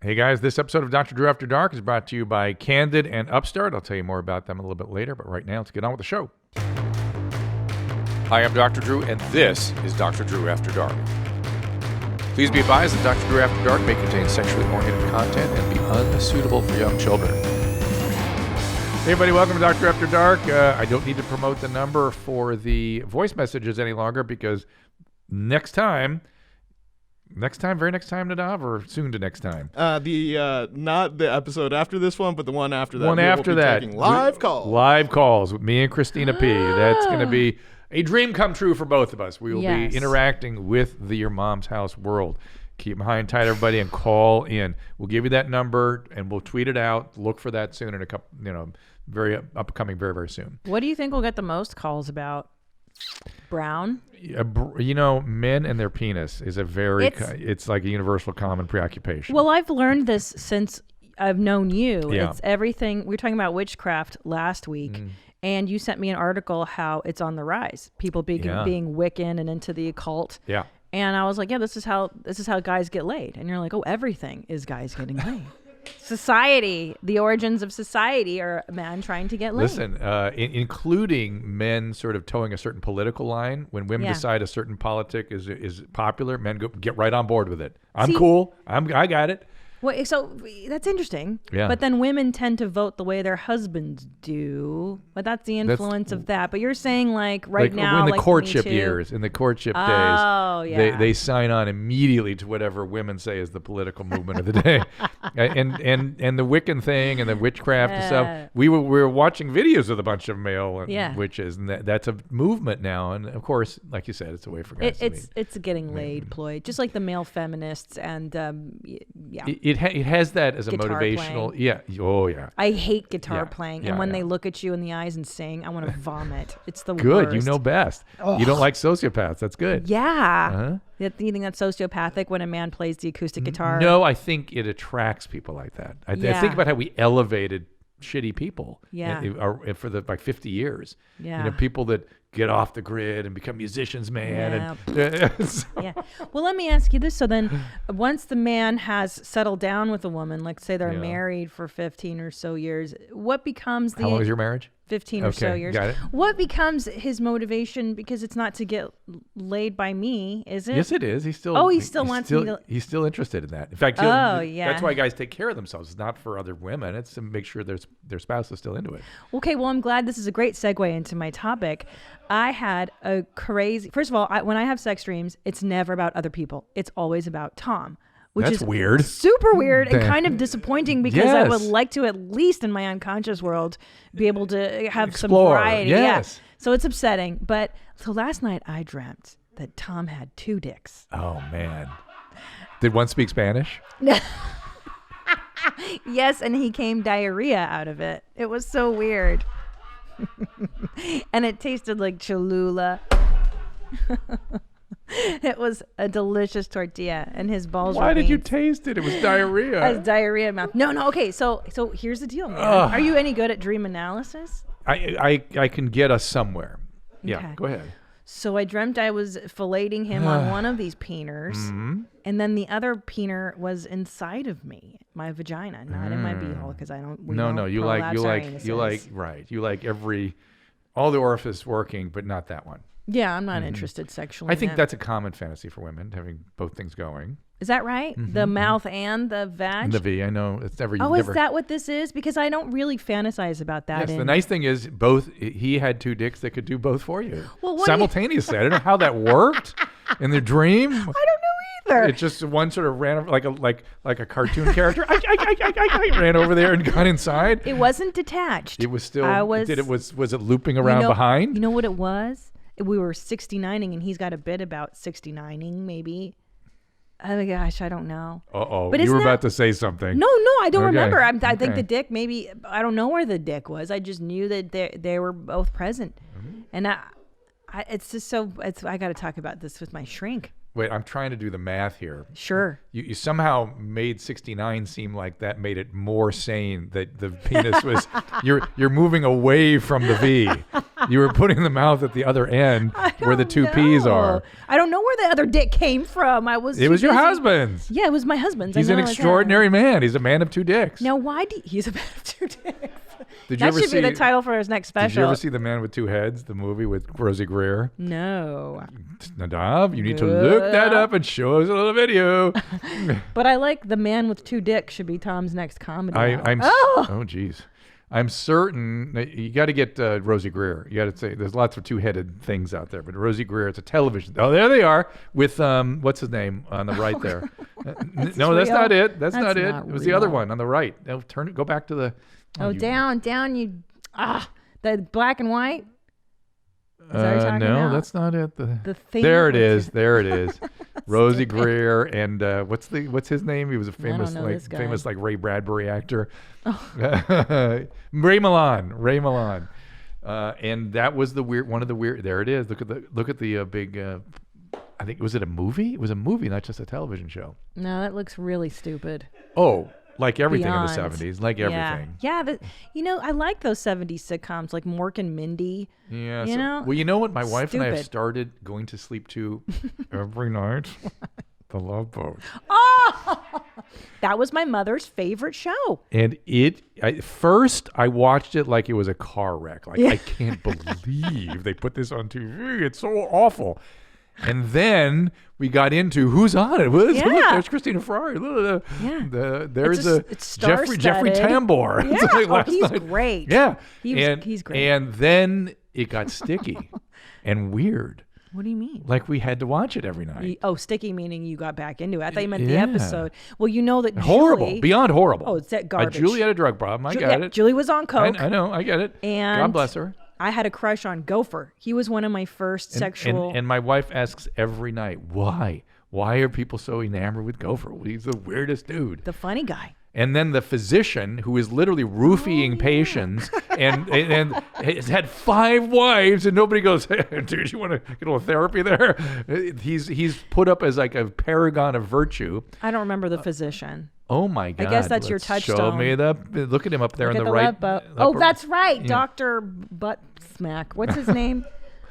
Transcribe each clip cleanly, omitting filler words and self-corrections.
Hey guys, this episode of Dr. Drew After Dark is brought to you by Candid and Upstart. I'll tell you more about them a little bit later, but right now let's get on with the show. Hi, I'm Dr. Drew, and this is Dr. Drew After Dark. Please be advised that Dr. Drew After Dark may contain sexually oriented content and be unsuitable for young children. Hey everybody, welcome to Dr. After Dark. I don't need to promote the number for the voice messages any longer because next time, very next time, Nadav, or soon to next time? Not the episode after this one, but the one after that. One after that. Live calls. Live calls with me and Christina P. That's going to be a dream come true for both of us. We will be interacting with the Your Mom's House world. Keep them high and tight, everybody, and call in. We'll give you that number, and we'll tweet it out. Look for that soon in a couple, very upcoming, very, very soon. What do you think we'll get the most calls about? Brown? Men and their penis is it's like a universal common preoccupation. Well, I've learned this since I've known you. Yeah. It's everything. We were talking about witchcraft last week, and you sent me an article how it's on the rise. People being Wiccan and into the occult. Yeah. And I was like, this is how guys get laid. And you're like, oh, everything is guys getting laid. Society, the origins of society are a man trying to get laid. Listen, including men sort of towing a certain political line. When women decide a certain politic is popular, men get right on board with it. I'm cool. I got it. Well, so that's interesting. Yeah. But then women tend to vote the way their husbands do. But that's the influence of that. But you're saying now, in the like courtship Me Too. Years, in the courtship days, they sign on immediately to whatever women say is the political movement of the day, and the Wiccan thing and the witchcraft and stuff. We were watching videos of a bunch of male witches, and that's a movement now. And of course, like you said, it's a way for guys. It's a getting laid ploy, just like the male feminists and It has that as a guitar motivational. playing. Yeah. Oh, yeah. I hate guitar playing. And when they look at you in the eyes and sing, I want to vomit. It's the good. worst. You know best. You don't like sociopaths. That's good. Yeah. Uh-huh. You think that's sociopathic when a man plays the acoustic guitar? No, I think it attracts people like that. I think about how we elevated shitty people for the 50 years. Yeah. People that get off the grid and become musicians, man. Yeah. Well, let me ask you this. So then once the man has settled down with a woman, like say they're married for 15 or so years, what becomes How long is your marriage? 15 or so years. Got it. What becomes his motivation? Because it's not to get laid by me, is it? Yes, it is. He still wants me to. He's still interested in that. In fact, that's why guys take care of themselves. It's not for other women. It's to make sure their spouse is still into it. Okay, well, I'm glad this is a great segue into my topic. I had a crazy. First of all, when I have sex dreams, it's never about other people. It's always about Tom. Which That's is weird. Super weird and kind of disappointing because I would like to, at least in my unconscious world, be able to have some variety. Yes. Yeah. So it's upsetting. But so last night I dreamt that Tom had 2 dicks. Oh, man. Did one speak Spanish? Yes, and he came diarrhea out of it. It was so weird. And it tasted like Cholula. It was a delicious tortilla, and his balls were Why did you beans. taste it? It was diarrhea. As diarrhea mouth. No. Okay, so here's the deal, man. Are you any good at dream analysis? I can get us somewhere. Yeah, Okay. go ahead. So I dreamt I was filleting him on one of these peeners, and then the other peener was inside of me, my vagina, not in my beehole, because I don't. No. You like all the orifice working, but not that one. Yeah, I'm not interested sexually. I think that's a common fantasy for women, having both things going. Is that right? The mouth and the vag? And the V, I know. It's never. Is that what this is? Because I don't really fantasize about that. Yes, the nice thing is he had 2 dicks that could do both for you. Well, simultaneously. I don't know how that worked in the dream. I don't know either. It just one sort of ran over like a cartoon character. I ran over there and got inside. It wasn't detached. It was still. Was it looping around behind? You know what it was? We were 69ing, and he's got a bit about 69ing, maybe. Oh my gosh, I don't know. Uh-oh, you were about to say something. No, I don't remember. I think the dick, maybe, I don't know where the dick was. I just knew that they were both present. And it's just I got to talk about this with my shrink. Wait, I'm trying to do the math here. Sure. You somehow made 69 seem like that made it more sane that the penis was. You're moving away from the V. You were putting the mouth at the other end where the two P's are. I don't know where the other dick came from. It was your husband's. Yeah, it was my husband's. He's an extraordinary man. He's a man of two dicks. Now, he's a man of two dicks. That should be the title for his next special. Did you ever see The Man with Two Heads, the movie with Rosie Greer? No. Nadav, you need to look that up and show us a little video. But I like The Man with Two Dicks should be Tom's next comedy. Oh, geez. I'm certain that you got to get Rosie Greer. You got to say there's lots of two-headed things out there, but Rosie Greer, it's a television. Oh, there they are with what's his name on the right there. No, that's not it. That's not it. It was the other one on the right. Go back to the. Down, the black and white. Is that what you're talking about? That's not it. The thing. There it is. There it is. Rosie Greer and what's his name? He was a famous Ray Bradbury actor. Oh. Ray Milan. And that was one of the weird. There it is. Look at the big. I think was it a movie? It was a movie, not just a television show. No, that looks really stupid. Oh. Like everything in the 70s, like everything. Yeah, I like those 70s sitcoms, like Mork and Mindy. Yeah. Well, you know what? My wife and I have started going to sleep to every night? The Love Boat. Oh! That was my mother's favorite show. And first I watched it like it was a car wreck. I can't believe they put this on TV. It's so awful. And then we got into who's on it. Look, there's Christina Ferrari. There's Jeffrey Tambor. Yeah. He's great. Yeah. He's great. And then it got sticky and weird. What do you mean? Like we had to watch it every night. Sticky meaning you got back into it. I thought you meant the episode. Well, you know that horrible, beyond horrible. Oh, it's that garbage. Julie had a drug problem. I got it. Julie was on coke. I know. I get it. And God bless her. I had a crush on Gopher. He was one of my first sexual. And my wife asks every night, why? Why are people so enamored with Gopher? He's the weirdest dude. The funny guy. And then the physician who is literally roofying patients and has had 5 wives, and nobody goes, hey, dude, you want to get a little therapy there? He's put up as like a paragon of virtue. I don't remember the physician. Oh my God! I guess that's your touchstone. Show me look at him up there on the right. That's right, Dr. Butt Smack. What's his name?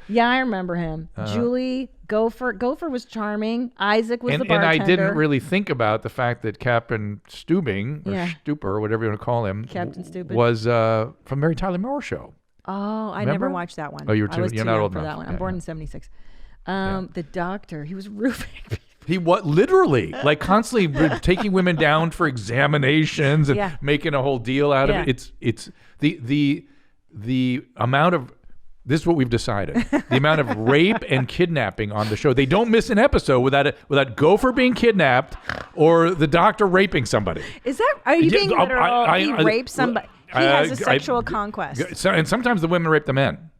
Yeah, I remember him. Julie, Gopher. Gopher was charming. Isaac was the bartender. And I didn't really think about the fact that Captain Stubing, or Stuper, whatever you want to call him, Captain Stupid, was from Mary Tyler Moore Show. Oh, I never watched that one. Oh, you're not old for enough. That one. I'm born in '76. The doctor, he was roofing. He literally constantly taking women down for examinations and making a whole deal out of it. It's the amount of. This is what we've decided. The amount of rape and kidnapping on the show. They don't miss an episode without Gopher being kidnapped or the doctor raping somebody. Is that? Are you being literal? He rapes somebody. He has a sexual conquest. And sometimes the women rape the men.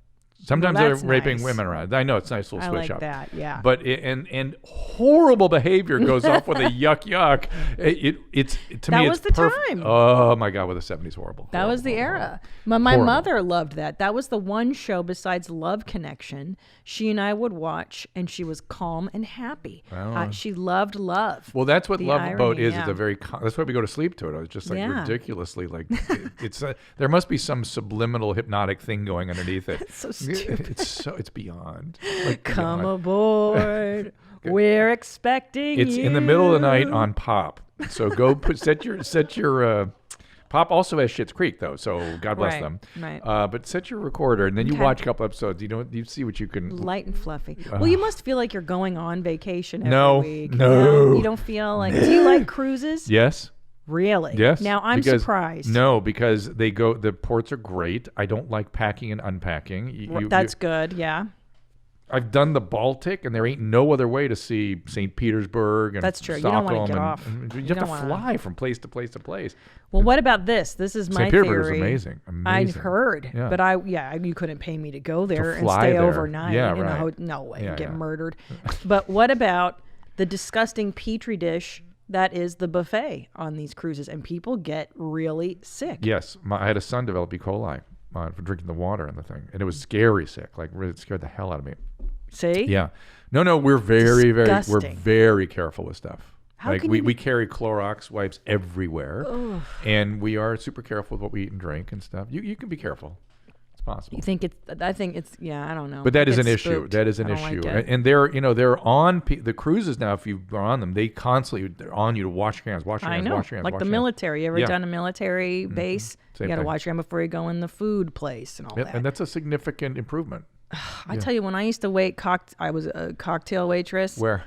Sometimes they're raping women around. I know it's a nice little switch up. I like that, yeah. But and horrible behavior goes off with a yuck. It's to me, was the time. Oh my God, with the 70s, horrible. That was the era. My mother loved that. That was the one show besides Love Connection she and I would watch, and she was calm and happy. She loved love. Well, that's what Love Boat is. It's a very. That's why we go to sleep to it. I was just ridiculously it's there must be some subliminal hypnotic thing going underneath it. It's so stupid. It's beyond. Come aboard. We're expecting It's in the middle of the night on Pop. So go set your Pop also has Schitt's Creek though, so God bless them. Right. But set your recorder and then you watch a couple episodes. You see what you can. Light and fluffy. Well, you must feel like you're going on vacation every week. No. You don't feel like. Do you like cruises? Yes. Really? Yes. Now I'm surprised. No, because the ports are great. I don't like packing and unpacking. That's good. Yeah. I've done the Baltic, and there ain't no other way to see St. Petersburg and that's true. Stockholm. You don't want to get off. You have to fly from place to place to place. Well, what about this? This is my theory. St. Petersburg is amazing. I've heard, but you couldn't pay me to go there and stay overnight. Yeah, right. No way, get murdered. But what about the disgusting petri dish that is the buffet on these cruises, and people get really sick? Yes, I had a son develop E. coli for drinking the water in the thing, and it was scary sick. Like really scared the hell out of me. See? Yeah. No, we're very careful with stuff. How like we carry Clorox wipes everywhere, and we are super careful with what we eat and drink and stuff. You can be careful. It's possible. You think it's? I think it's. Yeah, I don't know. But that is an It's issue. spooked. That is an I don't issue. like it. And they're on the cruises now. If you are on them, they're on you to wash your hands, wash your I hands, know. wash your hands. Like wash the your hands. military. You ever Yeah. done a military base? Same You got to thing. wash your hands before you go in the food place and all Yep, that. and that's a significant improvement. I tell you, when I used to wait, I was a cocktail waitress. Where?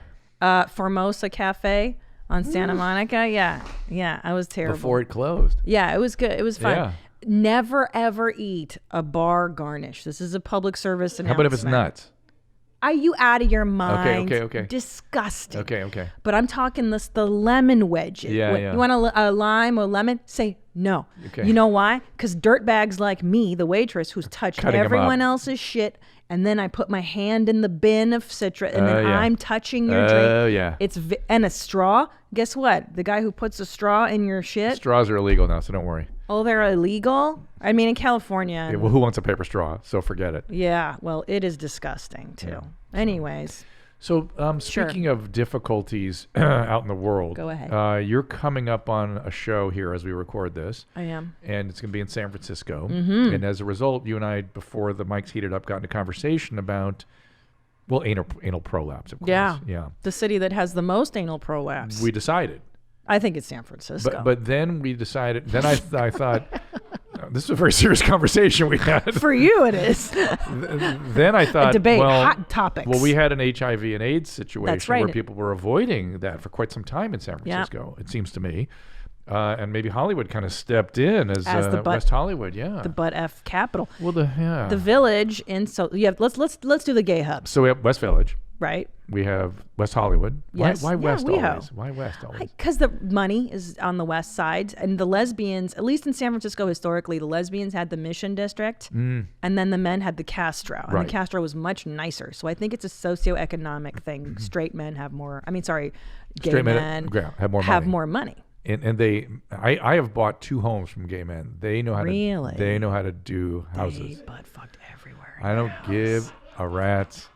Formosa Cafe on Santa Monica. Yeah, I was terrible. Before it closed. Yeah, it was good. It was fun. Yeah. Never ever eat a bar garnish. This is a public service announcement. How about if it's nuts? Are you out of your mind? Okay. Disgusting. Okay. But I'm talking the lemon wedges. Yeah. You want a lime or lemon? Say no. Okay. You know why? Because dirtbags like me, the waitress who's touched Cutting 'em everyone up. else's shit, and then I put my hand in the bin of citrus, and then yeah. I'm touching your drink. Oh, yeah. And a straw. Guess what? The guy who puts a straw in your shit. Straws are illegal now, so don't worry. Oh, they're illegal? I mean, in California. Yeah, well, who wants a paper straw? So forget it. Yeah, well, it is disgusting too. Anyways, So speaking of difficulties out in the world, Go ahead. You're coming up on a show here as we record this. I am. And it's going to be in San Francisco. Mm-hmm. And as a result, you and I, before the mics heated up, got into conversation about, well, anal prolapse, of course. Yeah. The city that has the most anal prolapse. We decided. I think it's San Francisco. But then we decided, then I thought, this is a very serious conversation we had. For you, it is. Then I thought, A debate, well, hot topics. Well, we had an HIV and AIDS situation right. where people were avoiding that for quite some time in San Francisco, it seems to me. And maybe Hollywood kind of stepped in as the butt- West Hollywood, yeah. the butt F capital. Well, the Village in let's do the gay hubs, So we have West Village. right? We have West Hollywood. Yes. Why Yeah, West WeHo. always? Why West always? Because the money is on the west side, and the lesbians, at least in San Francisco historically, the lesbians had the Mission District, and then the men had the Castro, and Right. the Castro was much nicer. So I think it's a socioeconomic thing. Straight men have more. Gay Straight men have more money. have more money. And I have bought 2 homes from gay men. They know how Really? to. They know how to do houses. They butt fucked everywhere. I don't give a rat's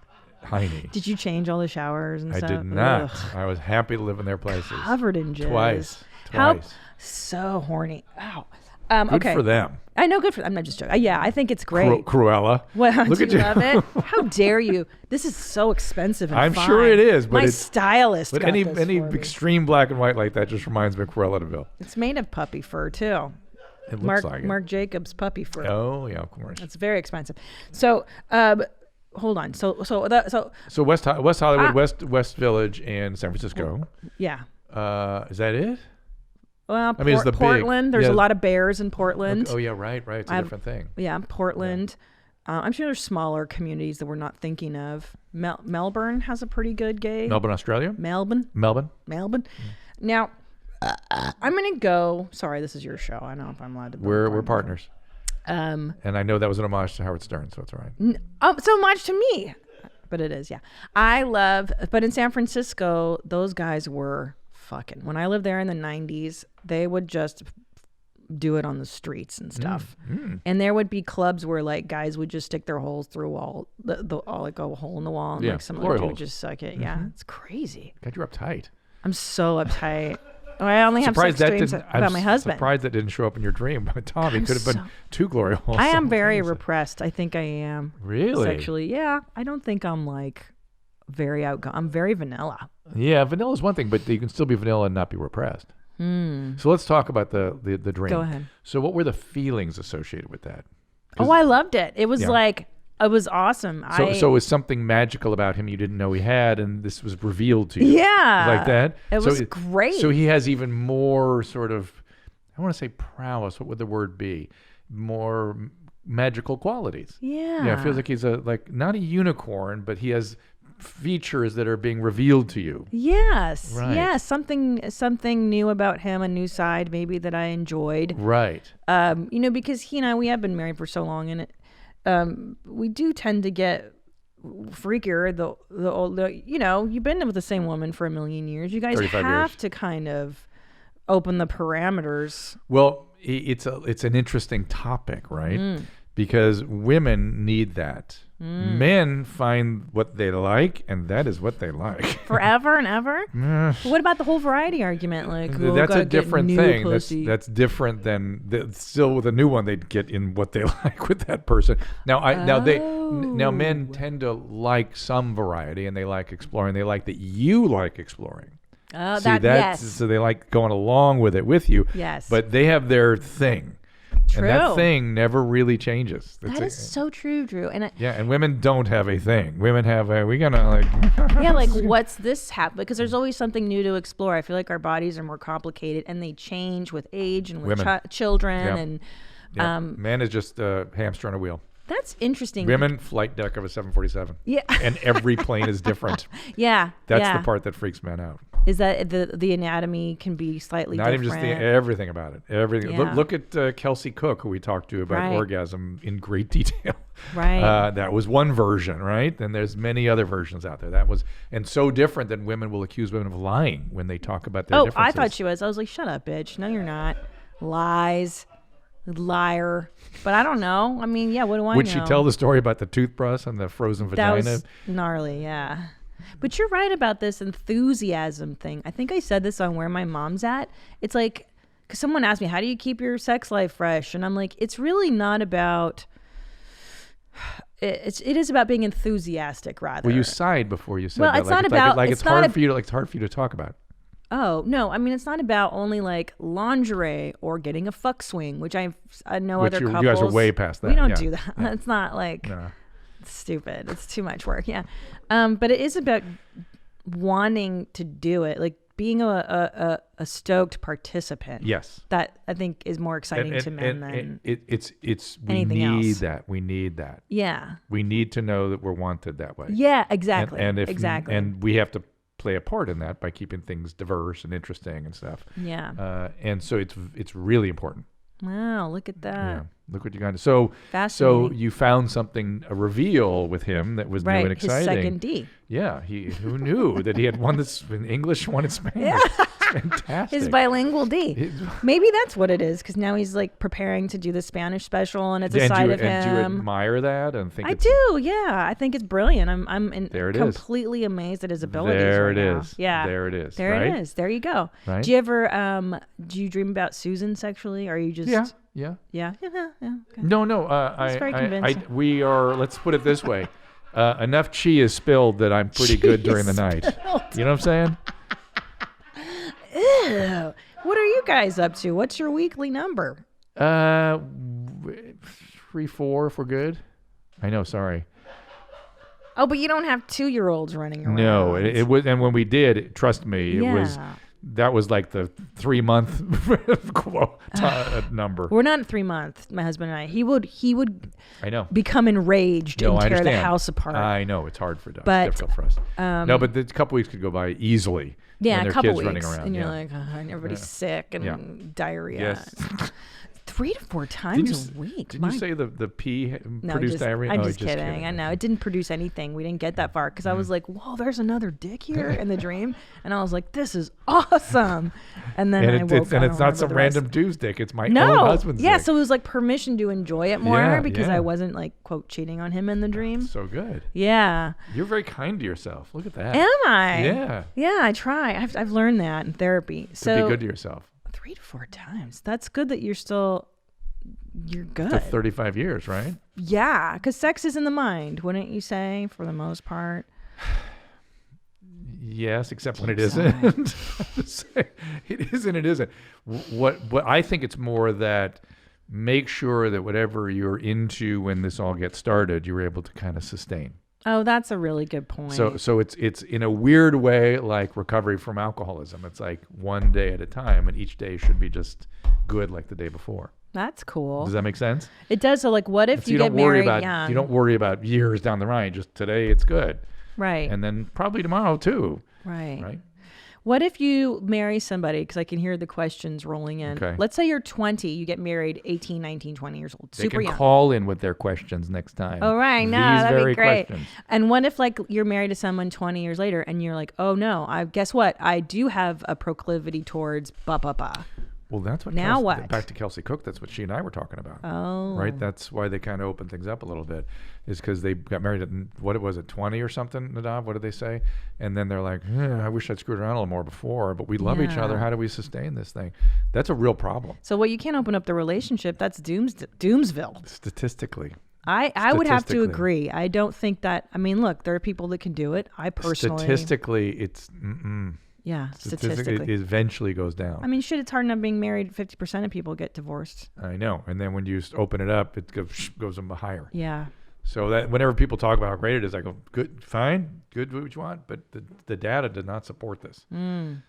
hiney. Did you change all the showers and I stuff? did not. Ugh. I was happy to live in their places. Covered in jizz. Twice. So horny. Ow. Good Okay. for them. I know, good for them. I'm not just joking. Yeah, I think it's great. Cruella. Well, Look do at you you. love it? How dare you? This is so expensive and I'm fine. sure it is, but my it's- stylist But got any this for me. extreme black and white like that just reminds me of Cruella de Vil. It's made of puppy fur too. It looks like it. Marc Jacobs puppy fur. Oh yeah, of course. It's very expensive. So, hold on. So So West Hollywood, West Village, and San Francisco. yeah. Is that it? Well, I mean, it's the big- Portland. There's yeah. a lot of bears in Portland. Oh yeah, right. It's a different thing. Yeah, Portland. I'm sure there's smaller communities that we're not thinking of. Melbourne has a pretty good gay. Melbourne, Australia. Melbourne. Now, I'm gonna go. Sorry, this is your show. I don't know if I'm allowed to. We're partners, Um, and I know that was an homage to Howard Stern, so it's all right. so much to me, but it is. Yeah, but in San Francisco, those guys were fucking. When I lived there in the 90s, they would just do it on the streets and stuff. And there would be clubs where like guys would just stick their holes through all like a hole in the wall, and Yeah, like some glory other dude holes. would just suck it. Yeah, it's crazy. God, you're uptight. I'm so uptight. I only have Surprised sex that dreams didn't. about I'm my husband. surprised that didn't show up in your dream. Tom, it could have been 2 glory holes. I am very simultaneously. repressed. I think I am. Really? Sexually, yeah. I don't think I'm like very outgoing. I'm very vanilla. Yeah, vanilla is one thing, but you can still be vanilla and not be repressed. So let's talk about the dream. Go ahead. So what were the feelings associated with that? Oh, I loved it. It was Yeah. like, it was awesome. So it was something magical about him you didn't know he had, and this was revealed to you. Yeah. Like that? It was great. So he has even more sort of, I want to say prowess. What would the word be? More magical qualities. Yeah. Yeah, it feels like he's not a unicorn, but he has features that are being revealed to you. Yes. Right. Yes. Something new about him, a new side maybe that I enjoyed. Right. Because he and I, we have been married for so long, and we do tend to get freakier. You've been with the same woman for a million years. You guys 35 have years. to kind of open the parameters. Well, it's an interesting topic, right? because women need that. Men find what they like, and that is what they like. Forever and ever? What about the whole variety argument? Like, that's a different thing. Pussy. That's different than still with a new one. They'd get in what they like with that person. Now men tend to like some variety, and they like exploring. They like that you like exploring. Oh, yes. So they like going along with it with you. Yes. But they have their thing. True. And that thing never really changes. That is so true, Drew. And and women don't have a thing. Women have we're gonna like. Yeah, like what's this happen? Because there's always something new to explore. I feel like our bodies are more complicated, and they change with age and with children. And man is just a hamster on a wheel. That's interesting. Women, flight deck of a 747. Yeah. And every plane is different. Yeah. That's the part that freaks men out. Is that the anatomy can be slightly Not different? even just everything about it. Everything. Yeah. Look at Kelsey Cook, who we talked to about orgasm in great detail. Right. That was one version, right? And there's many other versions out there. That was and so different that women will accuse women of lying when they talk about their differences. I thought she was. I was like, shut up, bitch. No, you're not. Lies. Liar. But I don't know. I mean, what do I know? Would she tell the story about the toothbrush and the frozen vagina? That was gnarly, yeah. But you're right about this enthusiasm thing. I think I said this on Where My Mom's At. It's like, because someone asked me, how do you keep your sex life fresh? And I'm like, it's really not about, it is about being enthusiastic rather. Well, you sighed before you said well, that. It's not about, it's hard for you to talk about. Oh, no. I mean, it's not about only like lingerie or getting a fuck swing, which I know other couples. You guys are way past that. We don't do that. Yeah. It's not like stupid. It's too much work. Yeah. But it is about wanting to do it, like being a stoked participant. Yes. That I think is more exciting to men than it's anything else. We need that. Yeah. We need to know that we're wanted that way. Yeah, exactly. Exactly. And we have to play a part in that by keeping things diverse and interesting and stuff. Yeah. And so it's really important. Wow, look at that. Yeah. Look what you got. So you found a reveal with him that was new and exciting. His second D. Yeah. Who knew that he had one that's in English, one in Spanish. Yeah. It's fantastic. His bilingual D. Maybe that's what it is, because now he's like preparing to do the Spanish special, and it's a side of him. And do you admire that and think I do, yeah. I think it's brilliant. I'm completely amazed at his abilities. There right it now. is. Yeah. There it is. There right? it is. There you go. Right? Do you ever do you dream about Susan sexually, or are you just Yeah. Okay. No. very convincing. We are. Let's put it this way: enough chi is spilled that I'm pretty good during the night. You know what I'm saying? Ew. What are you guys up to? What's your weekly number? 3, 4 if we're good. I know. Sorry. Oh, but you don't have 2-year-olds running around. No, it was, and when we did, trust me, it was. That was like the 3-month number. We're not 3 months, my husband and I. He would I know. become enraged and tear the house apart. I know. It's hard for us. It's difficult for us. No, but a couple weeks could go by easily. Yeah, when a couple kids weeks. running around. And you're like, and everybody's sick and diarrhea. Yes. 3 to 4 times a week. Didn't you say the pee produced diarrhea? I'm just kidding. I know. It didn't produce anything. We didn't get that far because I was like, whoa, there's another dick here in the dream. And I was like, this is awesome. And then I woke up. And it's not some random dude's dick. It's my own husband's dick. So it was like permission to enjoy it more because I wasn't like, quote, cheating on him in the dream. So good. Yeah. You're very kind to yourself. Look at that. Am I? Yeah. Yeah, I try. I've learned that in therapy. So be good to yourself. 3 to 4 times. That's good that you're good. For 35 years, right? Yeah, because sex is in the mind, wouldn't you say, for the most part? Yes, except when it isn't. It is and it isn't. What I think it's more that make sure that whatever you're into when this all gets started, you're able to kind of sustain. Oh, that's a really good point. So it's in a weird way like recovery from alcoholism. It's like one day at a time, and each day should be just good like the day before. That's cool. Does that make sense? It does. So like, what if you get married young? You don't worry about years down the line. Just today, it's good. Right. And then probably tomorrow too. Right. Right. What if you marry somebody, because I can hear the questions rolling in. Okay. Let's say you're 20, you get married 18, 19, 20 years old. Super young. They can call in with their questions next time. Oh, right. No, that'd be great. Questions. And what if like you're married to someone 20 years later and you're like, oh no, guess what? I do have a proclivity towards ba ba ba. Well, that's what. Now Kelsey, what? Back to Kelsey Cook. That's what she and I were talking about. Oh. Right. That's why they kind of opened things up a little bit, is because they got married at, what was it, 20 or something, Nadav? What did they say? And then they're like, I wish I'd screwed around a little more before, but we love each other. How do we sustain this thing? That's a real problem. So, you can't open up the relationship. That's Doomsville. Statistically. I would have to agree. I don't think that. I mean, look, there are people that can do it. I personally. Statistically, it's. Yeah, Statistically, it eventually goes down. I mean, shit, it's hard enough being married. 50% of people get divorced. I know. And then when you open it up, it goes higher. Yeah. So that whenever people talk about how great it is, I go, good, fine, good, what you want. But the data does not support this. And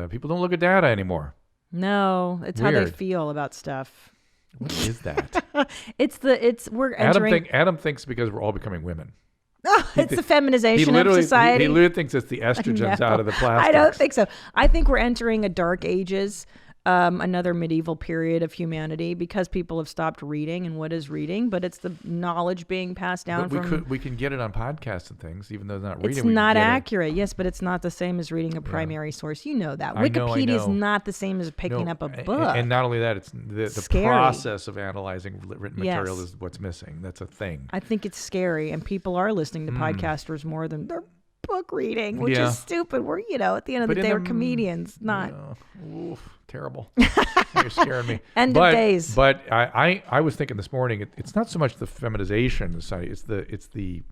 people don't look at data anymore. No, it's Weird. how they feel about stuff. What is that? We're entering. Adam thinks because we're all becoming women. It's the feminization of society. He literally thinks it's the estrogens out of the plastics. I don't think so. I think we're entering a dark ages, another medieval period of humanity, because people have stopped reading. And what is reading? But it's the knowledge being passed down. But we can get it on podcasts and things, even though it's not reading. It's not accurate, yes, but it's not the same as reading a primary source. You know that. Wikipedia is not the same as picking up a book. And not only that, it's the process of analyzing written material is what's missing. That's a thing. I think it's scary, and people are listening to podcasters more than they're book reading, which is stupid. We're, at the end of the day, we're comedians, not. Oof, terrible. You're scaring me. End of days. But I was thinking this morning, it's not so much the feminization of society, it's the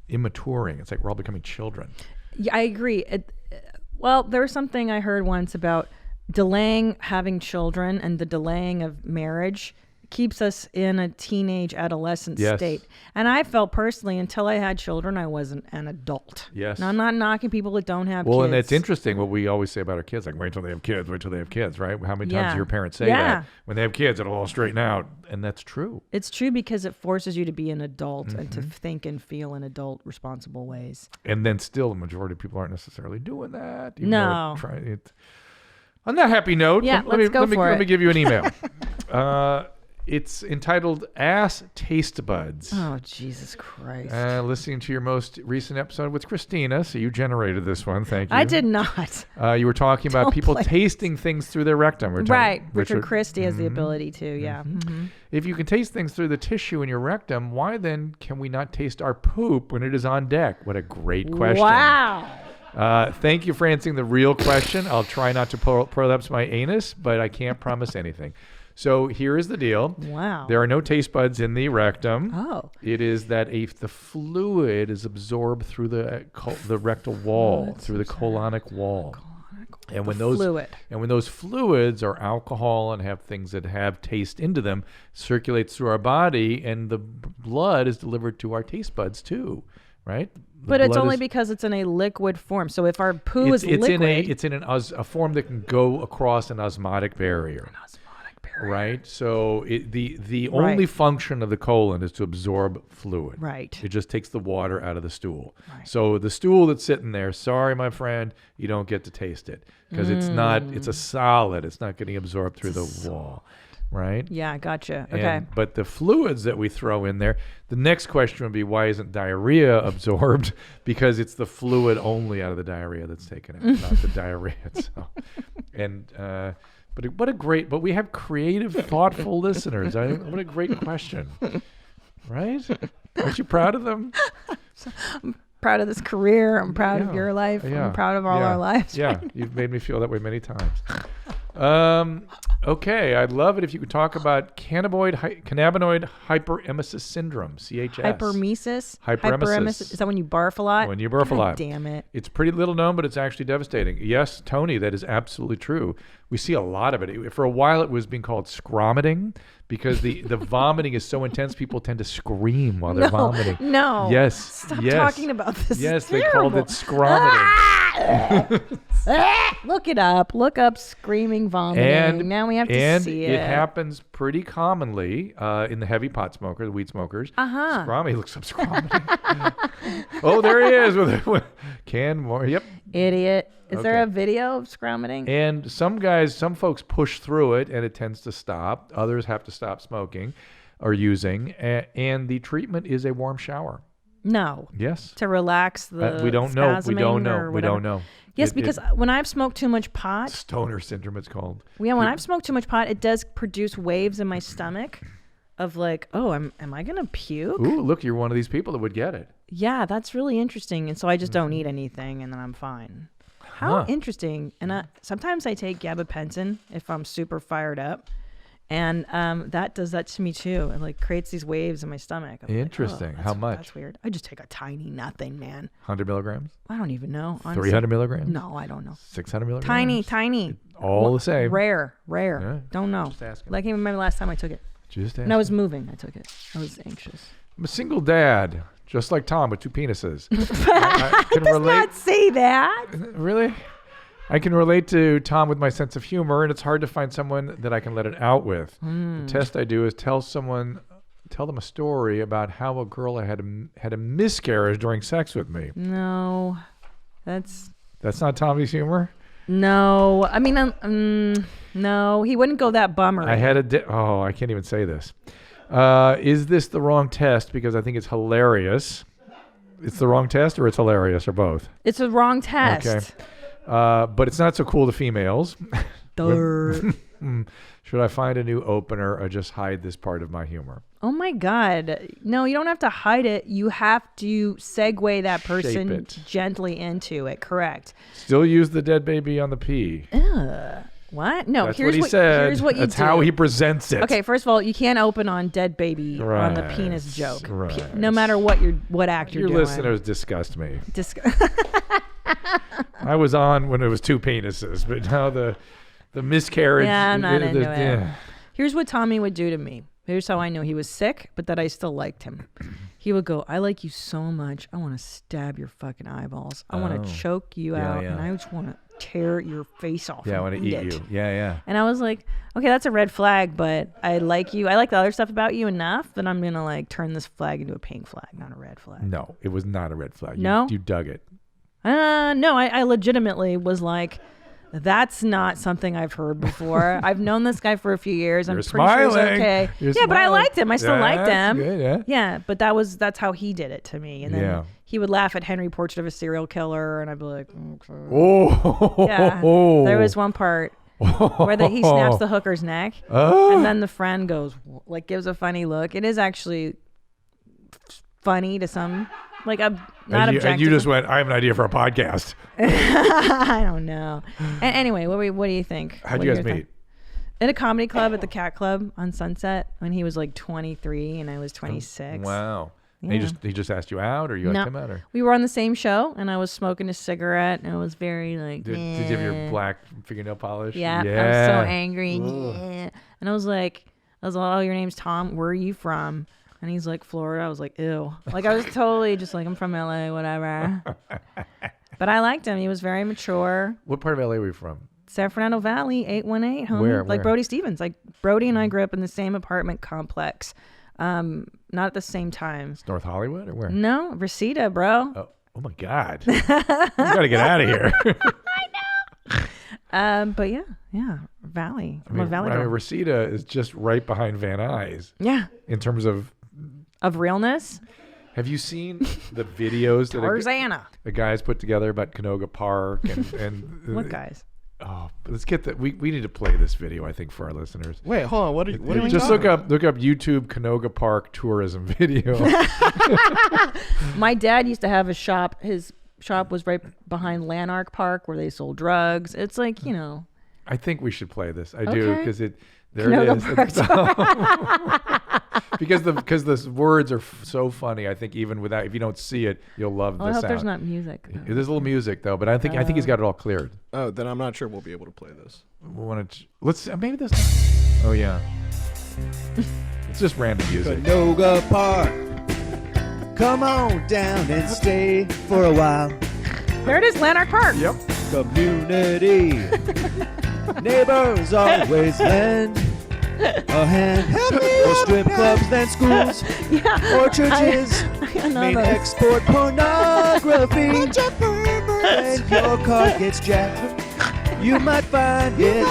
immaturing. It's like we're all becoming children. Yeah, I agree. Well, there was something I heard once about delaying having children, and the delaying of marriage keeps us in a teenage adolescent state. And I felt personally, until I had children, I wasn't an adult. Yes. Now, I'm not knocking people that don't have kids. Well, and it's interesting what we always say about our kids, like wait till they have kids, right? How many times do your parents say that? When they have kids, it'll all straighten out. And that's true. It's true because it forces you to be an adult and to think and feel in adult, responsible ways. And then still, the majority of people aren't necessarily doing that. No. On that happy note, let me give you an email. It's entitled Ass Taste Buds. Oh, Jesus Christ. Listening to your most recent episode with Christina. So you generated this one. Thank you. I did not. You were talking about people tasting things through their rectum. Right. Richard Christie has the ability to, yeah. If you can taste things through the tissue in your rectum, why then can we not taste our poop when it is on deck? What a great question. Wow. Thank you for answering the real question. I'll try not to prolapse my anus, but I can't promise anything. So here is the deal. Wow. There are no taste buds in the rectum. Oh. It is that the fluid is absorbed through the rectal wall, through the colonic wall. And when those fluids are alcohol and have things that have taste into them, circulates through our body, and the blood is delivered to our taste buds too, right? But it's only because it's in a liquid form. So if our poo is liquid, it's in a form that can go across an osmotic barrier. Right. So the only function of the colon is to absorb fluid. Right. It just takes the water out of the stool. Right. So the stool that's sitting there, sorry, my friend, you don't get to taste it because it's a solid. It's not getting absorbed through the wall. Right. Yeah. Gotcha. Okay. But the fluids that we throw in there, the next question would be, why isn't diarrhea absorbed? Because it's the fluid only out of the diarrhea that's taken out, not the diarrhea itself. And, but we have creative, thoughtful listeners. What a great question, right? Aren't you proud of them? I'm proud of this career. I'm proud of your life. I'm proud of all our lives. Yeah, you've made me feel that way many times. Okay, I'd love it if you could talk about cannabinoid hyperemesis syndrome, CHS. Hyperemesis. Is that when you barf a lot? When you barf a lot. Damn it. It's pretty little known, but it's actually devastating. Yes, Tony, that is absolutely true. We see a lot of it. For a while, it was being called scromiting because the vomiting is so intense, people tend to scream while they're vomiting. No. Yes. Stop talking about this. Yes, they called it scromiting. Look it up. Look up screaming vomiting. Now we have to see it. And it happens pretty commonly in the heavy pot smokers, the weed smokers. Scromiting. Looks up scromiting. Oh, there he is with can more. Yep. Idiot. Is there a video of scromiting? And some folks push through it and it tends to stop. Others have to stop smoking or using. And the treatment is a warm shower. No. Yes. To relax the We don't know. We spasming don't know. or We don't know. Yes, because when I've smoked too much pot, stoner syndrome it's called. Yeah, when I've smoked too much pot, it does produce waves in my stomach of like, oh, am I gonna puke? Ooh, look, you're one of these people that would get it. Yeah, that's really interesting. And so I just don't eat anything, and then I'm fine. How interesting. And sometimes I take gabapentin if I'm super fired up. And that does that to me too. It like creates these waves in my stomach. I'm Interesting. like, oh, How much? That's weird. I just take a tiny nothing, man. 100 milligrams? I don't even know. Honestly. 300 milligrams? No, I don't know. 600 milligrams? Tiny. All the same. Rare. Yeah. Don't know. Just asking. Like I can't remember the last time I took it. Just asking. And I was moving. I took it. I was anxious. I'm a single dad, just like Tom with 2 penises. I can Does relate. not say that. Really? I can relate to Tom with my sense of humor, and it's hard to find someone that I can let it out with. The test I do is tell them a story about how a girl had a miscarriage during sex with me. No, that's not Tommy's humor. No, I mean, no, he wouldn't go that bummer. I had I can't even say this. Is this the wrong test? Because I think it's hilarious. It's the wrong test, or it's hilarious, or both? It's the wrong test. Okay. But it's not so cool to females. Should I find a new opener or just hide this part of my humor? Oh my God. No, you don't have to hide it. You have to segue that person gently into it. Correct. Still use the dead baby on the pee. What? No, That's here's what he said. Here's what you That's do. how he presents it. Okay, first of all, you can't open on dead baby on the penis joke. Right. No matter what act you're doing. Your listeners disgust me. I was on when it was 2 penises, but now the miscarriage. Yeah, I'm not into it. Here's what Tommy would do to me. Here's how I know he was sick, but that I still liked him. He would go, I like you so much. I want to stab your fucking eyeballs. I want to choke you out, and I just want to tear your face off. Yeah, I want to eat you. Yeah. And I was like, okay, that's a red flag, but I like you. I like the other stuff about you enough that I'm going to like turn this flag into a pink flag, not a red flag. No, it was not a red flag. No? You dug it. No, I legitimately was like, that's not something I've heard before. I've known this guy for a few years. I'm pretty sure he's okay. But I liked him. I still liked him. Good, yeah, but that's how he did it to me. And then he would laugh at Henry Portrait of a Serial Killer, and I'd be like, okay. Oh. Yeah. There was one part where he snaps the hooker's neck, and then the friend goes, like, gives a funny look. It is actually funny to some. Like, I'm not objective. And you just went, I have an idea for a podcast. I don't know. Anyway, what do you think? How'd you guys meet? In a comedy club at the Cat Club on Sunset when he was like 23 and I was 26. Wow. Yeah. And he just asked you out, or you asked him out? Or? We were on the same show, and I was smoking a cigarette, and I was very like, Did you have your black fingernail polish? Yeah. I was so angry. And I was like, oh, your name's Tom. Where are you from? And he's like, Florida. I was like, ew. Like, I was totally just like, I'm from LA, whatever. But I liked him. He was very mature. What part of LA were you from? San Fernando Valley, 818, homie. Where? Like Brody Stevens. Like, Brody and I grew up in the same apartment complex. Not at the same time. It's North Hollywood or where? No, Reseda, bro. Oh my God. You got to get out of here. I know. But yeah, Valley. I'm a Valley girl. Reseda is just right behind Van Nuys. Yeah. In terms of realness. Have you seen the videos that the guys put together about Canoga Park and what guys? Oh, let's get that. We need to play this video, I think, for our listeners. Wait, hold on. What are you just look up YouTube Canoga Park tourism video. My dad used to have a shop. His shop was right behind Lanark Park where they sold drugs. It's like, you know. I think we should play this. I do, because there Canoga it is. Because the words are so funny. I think even without, if you don't see it, you'll love the sound. I hope there's not music. There's a little music though, but I think he's got it all cleared. Oh, then I'm not sure we'll be able to play this. Let's maybe this. Oh yeah. It's just random music. Canoga Park. Come on down and stay for a while. There it is, Lanark Park. Yep. Community. Neighbors always lend a hand. More strip clubs than schools or churches. Main export pornography. When your car gets jacked, you might find it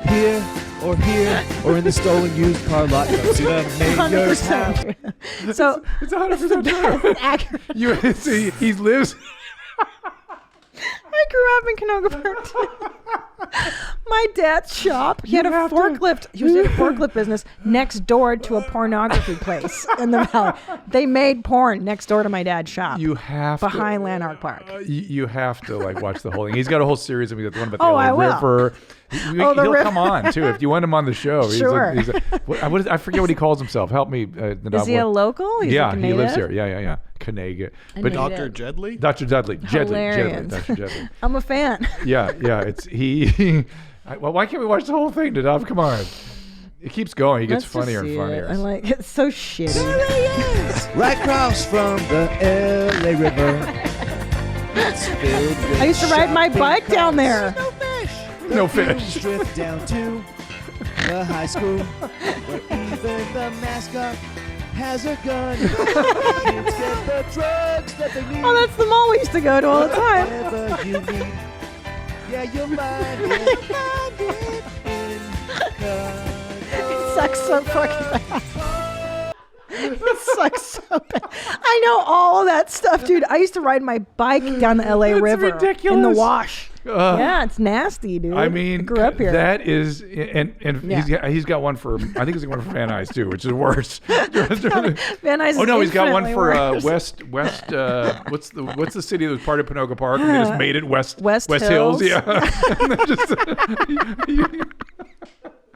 here or here, or in the stolen used car lot. Come see the mayor's house. 100% so It's 100% true. accurate. See, he lives. I grew up in Canoga Park too. My dad's shop, he had a forklift. He was in a forklift business next door to a pornography place in the valley. They made porn next door to my dad's shop. You have behind to, Lanark Park. You have to like watch the whole thing. He's got a whole series of the one about the Oh, LA I will. River. He'll river. come on too if you want him on the show. Sure. I forget what he calls himself. Help me. Is he a local? He's yeah, like a he lives native? here. Yeah. Canega. A But native. Dr. Jedley? Dr. Dudley. Hilarious. Dr. Jedley. I'm a fan. Yeah. It's he. Well, why can't we watch the whole thing, Nadav? Come on. It keeps going. He gets Let's just funnier and see funnier. it. I like it's so shitty. There he is, right across from the LA River. It's filled with I used to ride my shopping bike down carts. there. No fish. No The fish. fumes drift down to the high school, where even the mascot has a gun. Kids get the drugs that they need. Oh, that's the mall we used to go to all the time. Whatever you need. Yeah, you'll find it. It sucks so fucking bad. It sucks so bad. I know all of that stuff, dude. I used to ride my bike down the LA That's River in the ridiculous. wash. Yeah, it's nasty, dude. I mean, grew up here. That is, and Yeah. he's got one for. I think he's got one for Van Nuys too, which is worse. Van Nuys Oh no, he's got one for worse. West. What's the city that was part of Panoga Park and they just made it West Hills. Yeah. And they're just-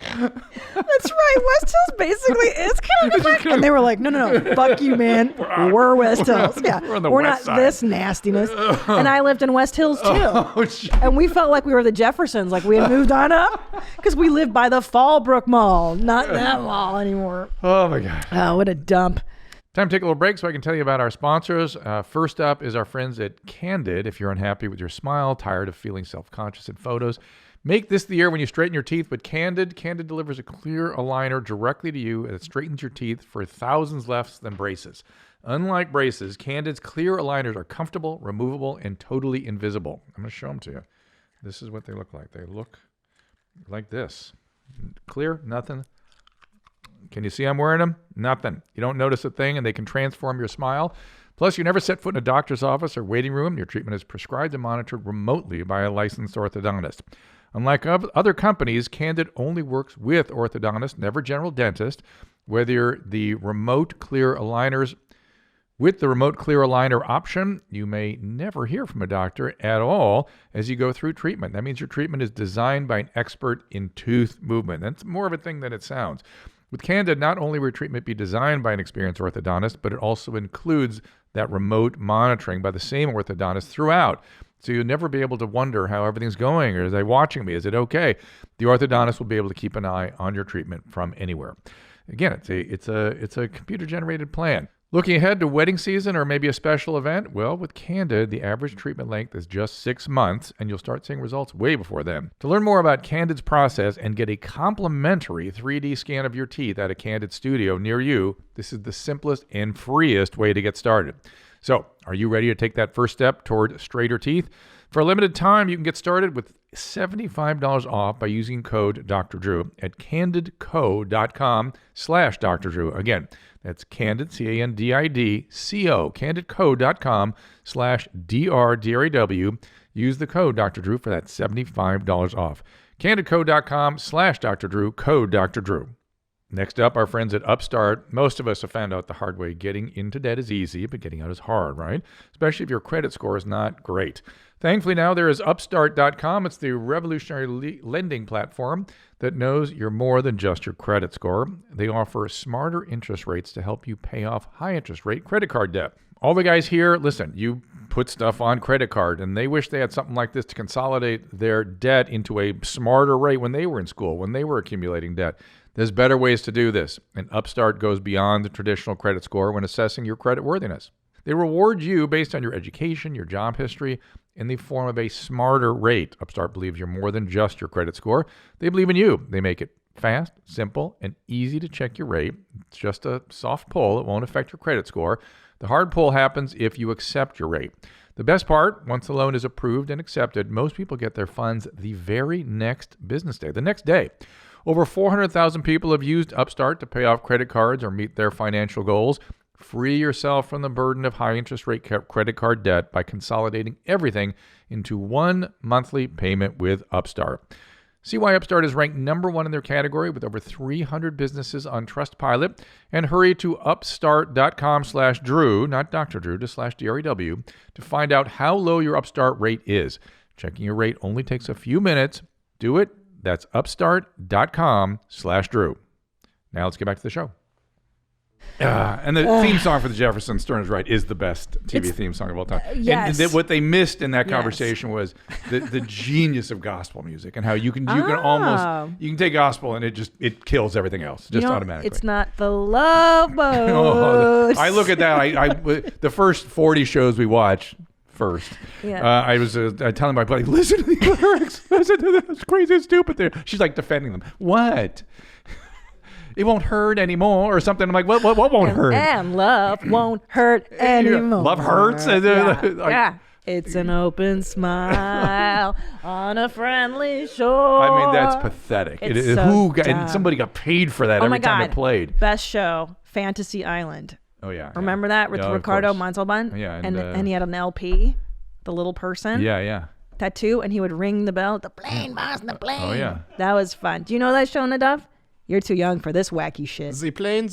That's right. West Hills basically is kind of different. And they were like, no, fuck you, man. We're West Hills. Yeah, we're on the we're west not side. this nastiness. And I lived in West Hills too. Oh, shit. And we felt like we were the Jeffersons, like we had moved on up, because we lived by the Fallbrook Mall, not that mall anymore. Oh my God. Oh, what a dump. Time to take a little break so I can tell you about our sponsors. First up is our friends at Candid. If you're unhappy with your smile, tired of feeling self-conscious in photos, make this the year when you straighten your teeth with Candid. Candid delivers a clear aligner directly to you that straightens your teeth for thousands less than braces. Unlike braces, Candid's clear aligners are comfortable, removable, and totally invisible. I'm going to show them to you. This is what they look like. They look like this. Clear, nothing. Can you see I'm wearing them? Nothing. You don't notice a thing, and they can transform your smile. Plus, you never set foot in a doctor's office or waiting room. Your treatment is prescribed and monitored remotely by a licensed orthodontist. Unlike other companies, Candid only works with orthodontists, never general dentists. Whether the remote clear aligners, with the remote clear aligner option, you may never hear from a doctor at all as you go through treatment. That means your treatment is designed by an expert in tooth movement. That's more of a thing than it sounds. With Candid, not only will your treatment be designed by an experienced orthodontist, but it also includes that remote monitoring by the same orthodontist throughout. So you'll never be able to wonder how everything's going, or is they watching me? Is it okay? The orthodontist will be able to keep an eye on your treatment from anywhere. Again, it's a computer-generated plan. Looking ahead to wedding season or maybe a special event? Well, with Candid, the average treatment length is just 6 months, and you'll start seeing results way before then. To learn more about Candid's process and get a complimentary 3D scan of your teeth at a Candid studio near you, this is the simplest and freest way to get started. So, are you ready to take that first step toward straighter teeth? For a limited time, you can get started with $75 off by using code Dr. Drew at candidco.com/Dr. Drew. Again, that's Candid, CANDIDCO, candidco.com/DRDRAW. Use the code Dr. Drew for that $75 off. candidco.com/Dr. Drew, code Dr. Drew. Next up, our friends at Upstart. Most of us have found out the hard way. Getting into debt is easy, but getting out is hard, right? Especially if your credit score is not great. Thankfully, now there is Upstart.com. It's the revolutionary lending platform that knows you're more than just your credit score. They offer smarter interest rates to help you pay off high interest rate credit card debt. All the guys here, listen, you put stuff on credit card, and they wish they had something like this to consolidate their debt into a smarter rate when they were in school, when they were accumulating debt. There's better ways to do this, and Upstart goes beyond the traditional credit score when assessing your credit worthiness. They reward you based on your education, your job history, in the form of a smarter rate. Upstart believes you're more than just your credit score. They believe in you. They make it fast, simple, and easy to check your rate. It's just a soft pull. It won't affect your credit score. The hard pull happens if you accept your rate. The best part, once the loan is approved and accepted, most people get their funds the very next business day, the next day. Over 400,000 people have used Upstart to pay off credit cards or meet their financial goals. Free yourself from the burden of high interest rate credit card debt by consolidating everything into one monthly payment with Upstart. See why Upstart is ranked number 1 in their category with over 300 businesses on Trustpilot. And hurry to upstart.com/Drew, not Dr. Drew, just /DREW, to find out how low your Upstart rate is. Checking your rate only takes a few minutes. Do it. That's upstart.com/Drew. Now let's get back to the show. And the theme song for the Jeffersons, Stern is Right, is the best TV theme song of all time. Yes. And what they missed in that conversation was the genius of gospel music and how you can take gospel and it kills everything else just automatically. It's not the love boat. I look at that. The first 40 shows we watch. First, I was telling my buddy, listen to the lyrics. Listen to this crazy and stupid. She's like defending them. What? It won't hurt anymore, or something. I'm like, what won't hurt? And love won't hurt anymore. Love hurts. It's an open smile on a friendly shore. I mean, that's pathetic. And somebody got paid for that every time it played. Best show, Fantasy Island. Oh yeah. Remember that with Ricardo Montalban? Yeah, and he had an LP, the little person. Yeah. Tattoo, and he would ring the bell. The plane, boss, the plane. Oh yeah. That was fun. Do you know that show, Nadav? You're too young for this wacky shit. The plane.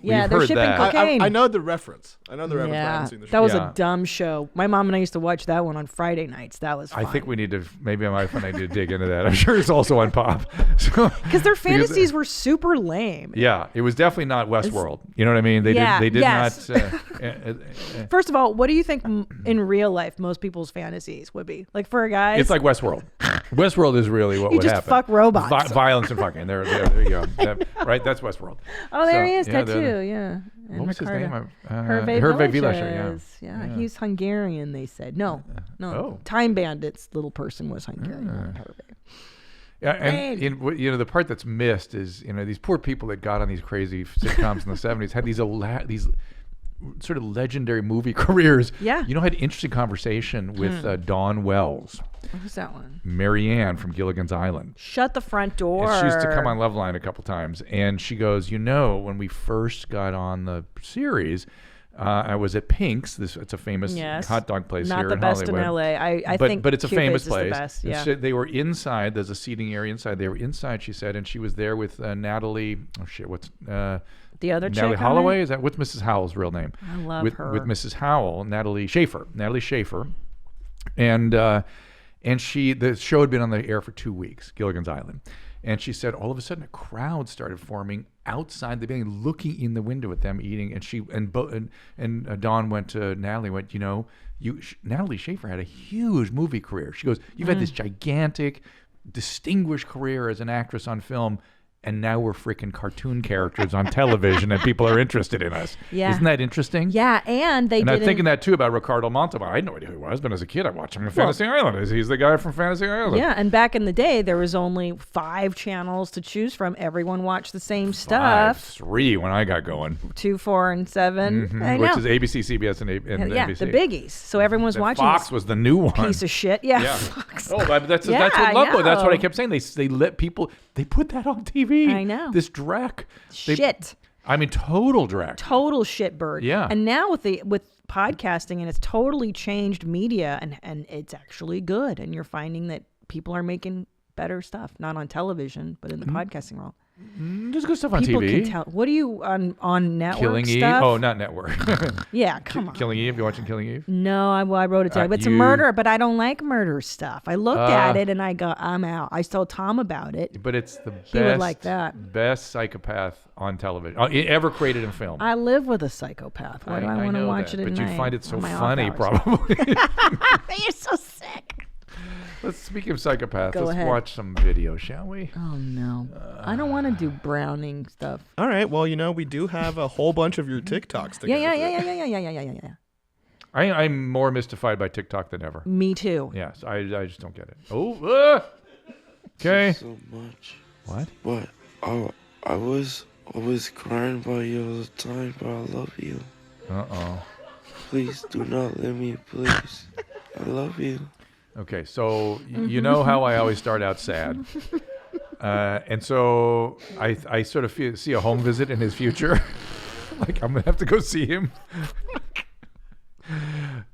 Yeah, they're heard shipping that. cocaine. I know the reference. I know the reference, but I haven't seen the show. That was a dumb show. My mom and I used to watch that one on Friday nights. That was fun. I think we need to, maybe my wife and I need to dig into that. I'm sure it's also on Pop. Because their fantasies were super lame. Yeah, it was definitely not Westworld. You know what I mean? They did not. First of all, what do you think in real life most people's fantasies would be? Like for a guy? It's like Westworld. Westworld is really what would happen. You just fuck robots. Violence and fucking. There you go. Right? That's Westworld. Oh, there he is, tattoo. Yeah. And what was his name? Hervé Villechaize, yeah. He's Hungarian, they said. No. Time Bandits little person was Hungarian, not Hervé. Yeah, and the part that's missed is these poor people that got on these crazy sitcoms in the 70s had these sort of legendary movie careers. Yeah. Had an interesting conversation with Dawn Wells. Who's that one? Marianne from Gilligan's Island. Shut the front door. And she used to come on Loveline a couple times, and she goes, when we first got on the series, I was at Pink's. It's a famous hot dog place here in Hollywood. Not the best in LA. I think but it's a famous place. The best, yeah. So they were inside. There's a seating area inside. They were inside, she said, and she was there with Natalie. Oh shit, what's the other chick? Natalie Holloway? What's Mrs. Howell's real name? I love her. With Mrs. Howell, Natalie Schaefer, and the show had been on the air for 2 weeks, Gilligan's Island. And she said all of a sudden a crowd started forming outside the building, looking in the window at them eating. And Dawn went to Natalie, Natalie Schaefer had a huge movie career. She goes, you've had this gigantic, distinguished career as an actress on film, and now we're freaking cartoon characters on television and people are interested in us. Yeah. Isn't that interesting? Yeah, and I'm thinking that too about Ricardo Montalban. I had no idea who he was, but as a kid I watched him on Fantasy Island. He's the guy from Fantasy Island. Yeah, and back in the day there was only 5 channels to choose from. Everyone watched the same stuff. 3 when I got going. 2, 4, and 7. Mm-hmm. I know. Which is ABC, CBS, and NBC. The biggies. So everyone's watching. Fox was the new one. Piece of shit. Yeah. Fox. Oh, that's what Love Boat. That's what I kept saying. They let people. They put that on TV. I know. This dreck. Shit. Total dreck. Total shitbird. Yeah. And now with podcasting, and it's totally changed media, and it's actually good. And you're finding that people are making better stuff, not on television, but in the podcasting world. There's good stuff on People TV. can tell. What are you on network Killing Eve? stuff? Oh, not network. Yeah, come on. Killing Eve? You watching Killing Eve? No, I wrote it down. It's a murder, but I don't like murder stuff. I looked at it and I go, I'm out. I told Tom about it. But it's the He would like that. best psychopath on television ever created in film. I live with a psychopath. Why do I want to watch it at night? But you find it so on my funny, off hours? probably. You're so sick. Speaking of psychopaths, Go let's ahead. watch some video, shall we? Oh, no. I don't want to do Browning stuff. All right. Well, we do have a whole bunch of your TikToks to go Yeah. I'm more mystified by TikTok than ever. Me too. Yes, I just don't get it. Oh, okay. So much. What? But I was always crying about you all the time, but I love you. Uh-oh. Please do not let me, please. I love you. Okay, so you know how I always start out sad. And so I sort of see a home visit in his future. Like, I'm going to have to go see him.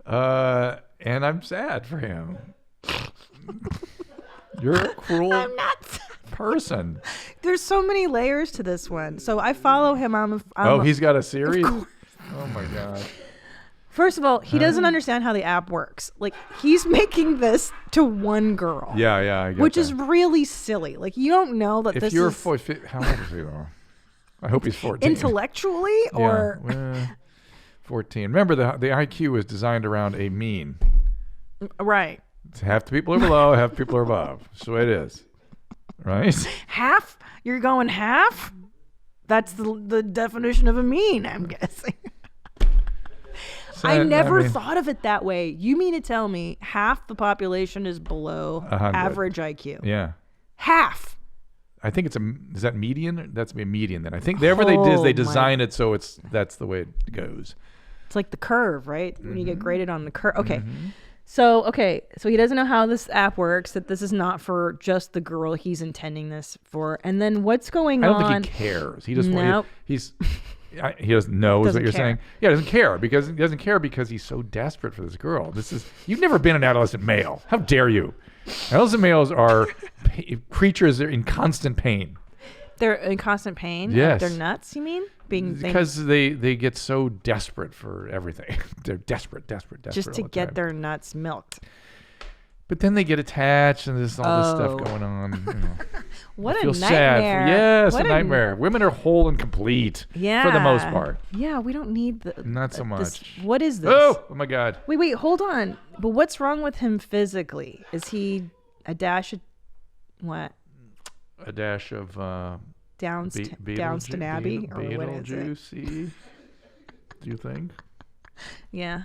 And I'm sad for him. You're a cruel person. There's so many layers to this one. So I follow him. He's got a series? Oh, my God. First of all, he doesn't understand how the app works. Like, he's making this to one girl. Yeah, I get which that. is really silly. Like, you don't know that If this you're is... how old is he, though? I hope he's 14. Intellectually, or... Yeah, well, 14. Remember, the IQ is designed around a mean. Right. Half the people are below, half the people are above. That's the way it is. Right? Half? You're going half? That's the definition of a mean, I'm guessing. So, I never thought of it that way. You mean to tell me half the population is below 100. average IQ? Yeah. Half. I think is that median? That's a median then. I think whatever they did is they design it so that's the way it goes. It's like the curve, right? When you get graded on the curve. Okay. So he doesn't know how this app works, that this is not for just the girl he's intending this for. And then what's going on? I don't think he cares. He just Nope. he doesn't know is what you're care. saying. Yeah, he doesn't care because he's so desperate for this girl. You've never been an adolescent male. How dare you? Adolescent males are creatures that are in constant pain. They're in constant pain? Yes. They're nuts, you mean? Because they get so desperate for everything. They're desperate just to all the get time. their nuts milked. But then they get attached and there's all this stuff going on. You know. What I a feel nightmare. sad. Yes, What a nightmare. Women are whole and complete for the most part. Yeah, we don't need Not so much. What is this? Oh my God. Wait, hold on. But what's wrong with him physically? Is he a dash of what? A dash of Downston Abbey? Or what is it? Beetlejuicy, do you think? Yeah.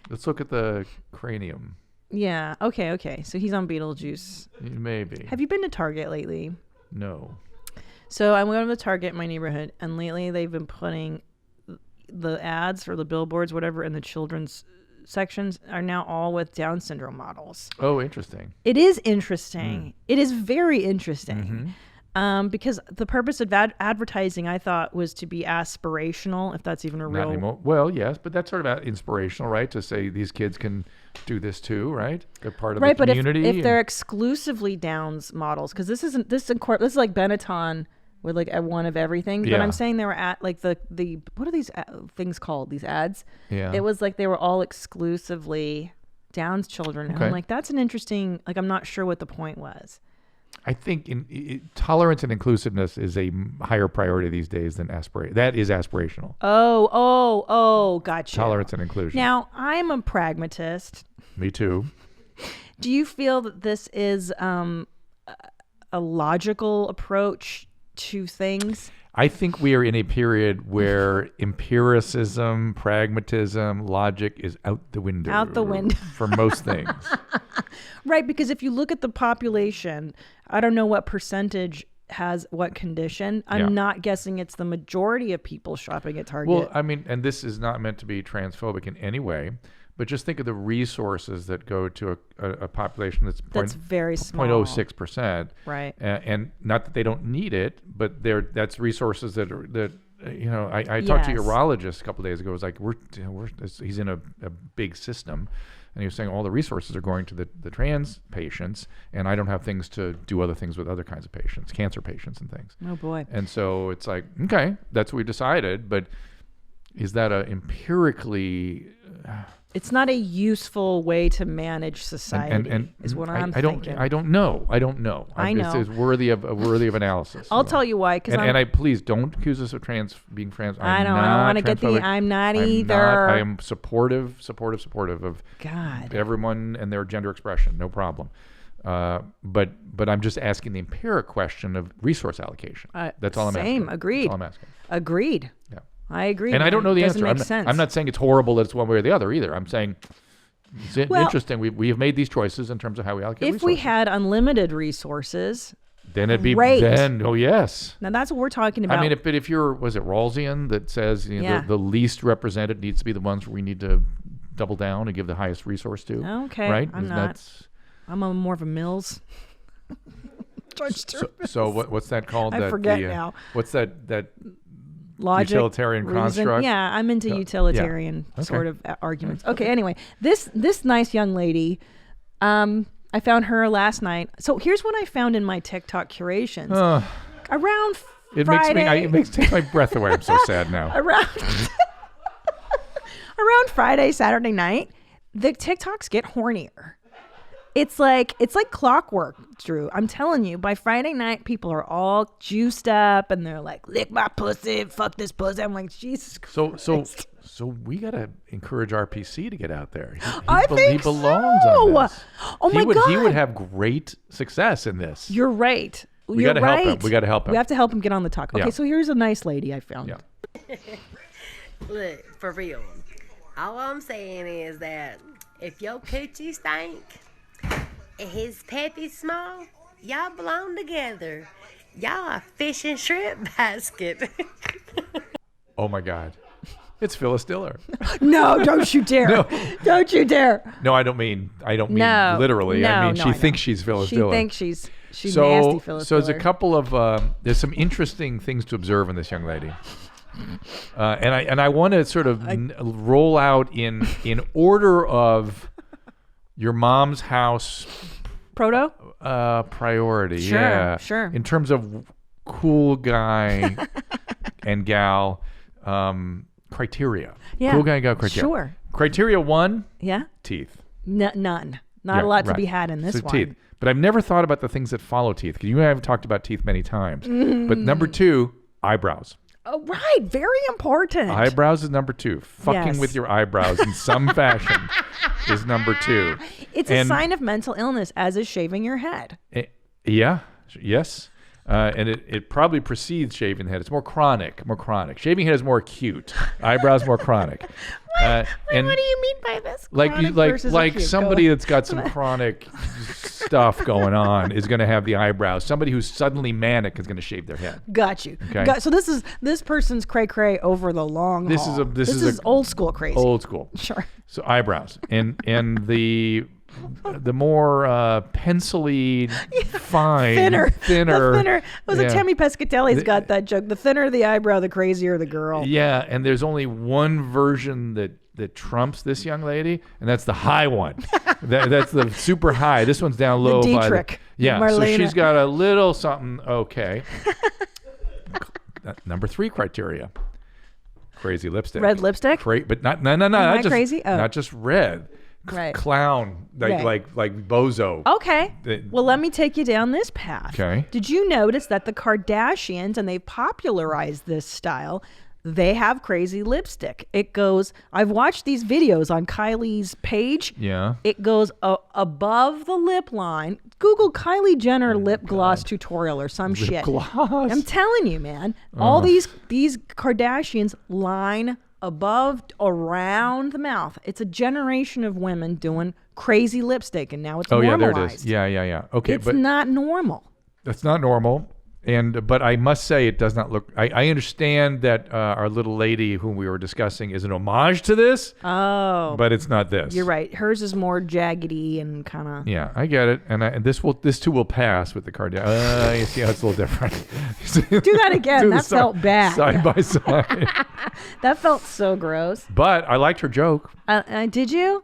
Let's look at the cranium. Yeah. Okay. So he's on Beetlejuice. Maybe. Have you been to Target lately? No. So I'm going to the Target in my neighborhood, and lately they've been putting the ads or the billboards, whatever, in the children's sections are now all with Down syndrome models. Oh, interesting. It is interesting. It is very interesting. Because the purpose of advertising, I thought, was to be aspirational, if that's even a Not real... anymore. Well, yes, but that's sort of inspirational, right? To say these kids can do this too, right? They're part of the community. But if they're exclusively Downs models, because this is like Benetton with like one of everything. Yeah. But I'm saying they were at like the what are these things called? These ads. Yeah. It was like they were all exclusively Downs children. And I'm like, that's an interesting. Like, I'm not sure what the point was. I think tolerance and inclusiveness is a higher priority these days than aspiration. That is aspirational. Oh, gotcha. Tolerance and inclusion. Now, I'm a pragmatist. Me too. Do you feel that this is a logical approach to things? I think we are in a period where empiricism, pragmatism, logic is out the window. Out the window. For most things. Right, because if you look at the population, I don't know what percentage has what condition. I'm not guessing it's the majority of people shopping at Target. Well, I mean, and this is not meant to be transphobic in any way, but just think of the resources that go to a population that's very small. 0.06%. Right. And not that they don't need it, but that's resources that I talked to a urologist a couple of days ago. It was like, he's in a big system. And he was saying all the resources are going to the trans patients, and I don't have things to do other things with other kinds of patients, cancer patients and things. Oh, boy. And so it's like, okay, that's what we decided, but is that a empirically... It's not a useful way to manage society, is what I'm thinking. I don't know. I know. It's worthy of analysis. I'll tell you why. And please don't accuse us of being trans. I don't want to get I'm not either. I am supportive of God. everyone and their gender expression. No problem. But I'm just asking the empiric question of resource allocation. That's all I'm asking. Same. Agreed. That's all I'm asking. Agreed. Yeah. I agree. And I don't know the answer. Make sense. I'm not saying it's horrible that it's one way or the other either. I'm saying it's interesting. We have made these choices in terms of how we allocate resources. If we had unlimited resources, then it'd be great. Oh yes. Now that's what we're talking about. I mean, if you're was it Rawlsian that says the least represented needs to be the ones where we need to double down and give the highest resource to. Okay. Right. I'm not. I'm more of a Mills. So what's that called? I forget now. What's that Logic, utilitarian reason. construct? Yeah, I'm into utilitarian sort of arguments. Okay, anyway, this nice young lady, I found her last night. So here's what I found in my TikTok curations. Around Friday. It takes my breath away. I'm so sad now. Around Friday, Saturday night, the TikToks get hornier. It's like clockwork, Drew. I'm telling you, by Friday night, people are all juiced up and they're like, lick my pussy, fuck this pussy. I'm like, Jesus Christ. So we gotta encourage RPC to get out there. He belongs on this. Oh my God. He would have great success in this. You're right. We gotta help him. We gotta help him. We have to help him get on the talk. Okay, so here's a nice lady I found. Yeah. Look, for real. All I'm saying is that if your coochie stink and his peppy small, y'all belong together. Y'all a fish and shrimp basket. Oh my God. It's Phyllis Diller. No, don't you dare. No. Don't you dare. No, I don't mean No, literally. I mean, no, she thinks she's Phyllis Diller. She thinks she's nasty Phyllis So there's Diller. a couple of, there's some interesting things to observe in this young lady. And I want to sort of roll out in order of your mom's house Proto? priority. Sure, yeah. sure. In terms of cool guy and gal criteria. Yeah. Cool guy and gal criteria. Sure. Criteria 1, Yeah? teeth. None. Not Yeah, a lot to right. be had in this So one. teeth. But I've never thought about the things that follow teeth, because you and I have talked about teeth many times. But number 2, eyebrows. Oh, right. Very important. Eyebrows is number 2. Fucking Yes. with your eyebrows in some fashion is number 2. It's a sign of mental illness, as is shaving your head. Yes. And it probably precedes shaving the head. It's more chronic. Shaving head is more acute. Eyebrows more chronic. And what do you mean by this? like Chronic versus acute? somebody Go. that's got some chronic stuff going on is going to have the eyebrows. Somebody who's suddenly manic is going to shave their head. Got you. Okay. So this person's cray over the long This haul. is This is old school crazy. Old school. Sure. So eyebrows and the more pencily, fine, Thinner. thinner. The thinner. Was it yeah. Tammy Pescatelli's got that joke? The thinner the eyebrow, the crazier the girl. Yeah, and there's only one version that trumps this young lady, and that's the high one. That's the super high. This one's down low. Dietrich. Yeah, Marlena. so she's got a little something. Okay. Number 3 criteria. Crazy lipstick. Red lipstick? But not no. I Not just crazy? Oh. Not just red. Right. Clown, like bozo. Okay. The- Well, let me take you down this path. Okay. Did you notice that the Kardashians, and they've popularized this style, they have crazy lipstick. It goes, I've watched these videos on Kylie's page. Yeah. It goes above the lip line. Google Kylie Jenner lip gloss tutorial or some shit. Gloss. I'm telling you, man. All these Kardashians line above, around the mouth. It's a generation of women doing crazy lipstick, and now it's normalized. Yeah, there it is. Yeah. Okay, It's but not normal. that's not normal. But I must say it does not look. I understand that our little lady whom we were discussing is an homage to this. Oh, But it's not this. you're right. Hers is more jaggedy and kind of. Yeah, I get it, and this too will pass with the Kardashians. You see how it's a little different. Do that again. Do the That felt bad. Side by side. That felt so gross. But I liked her joke. Did you?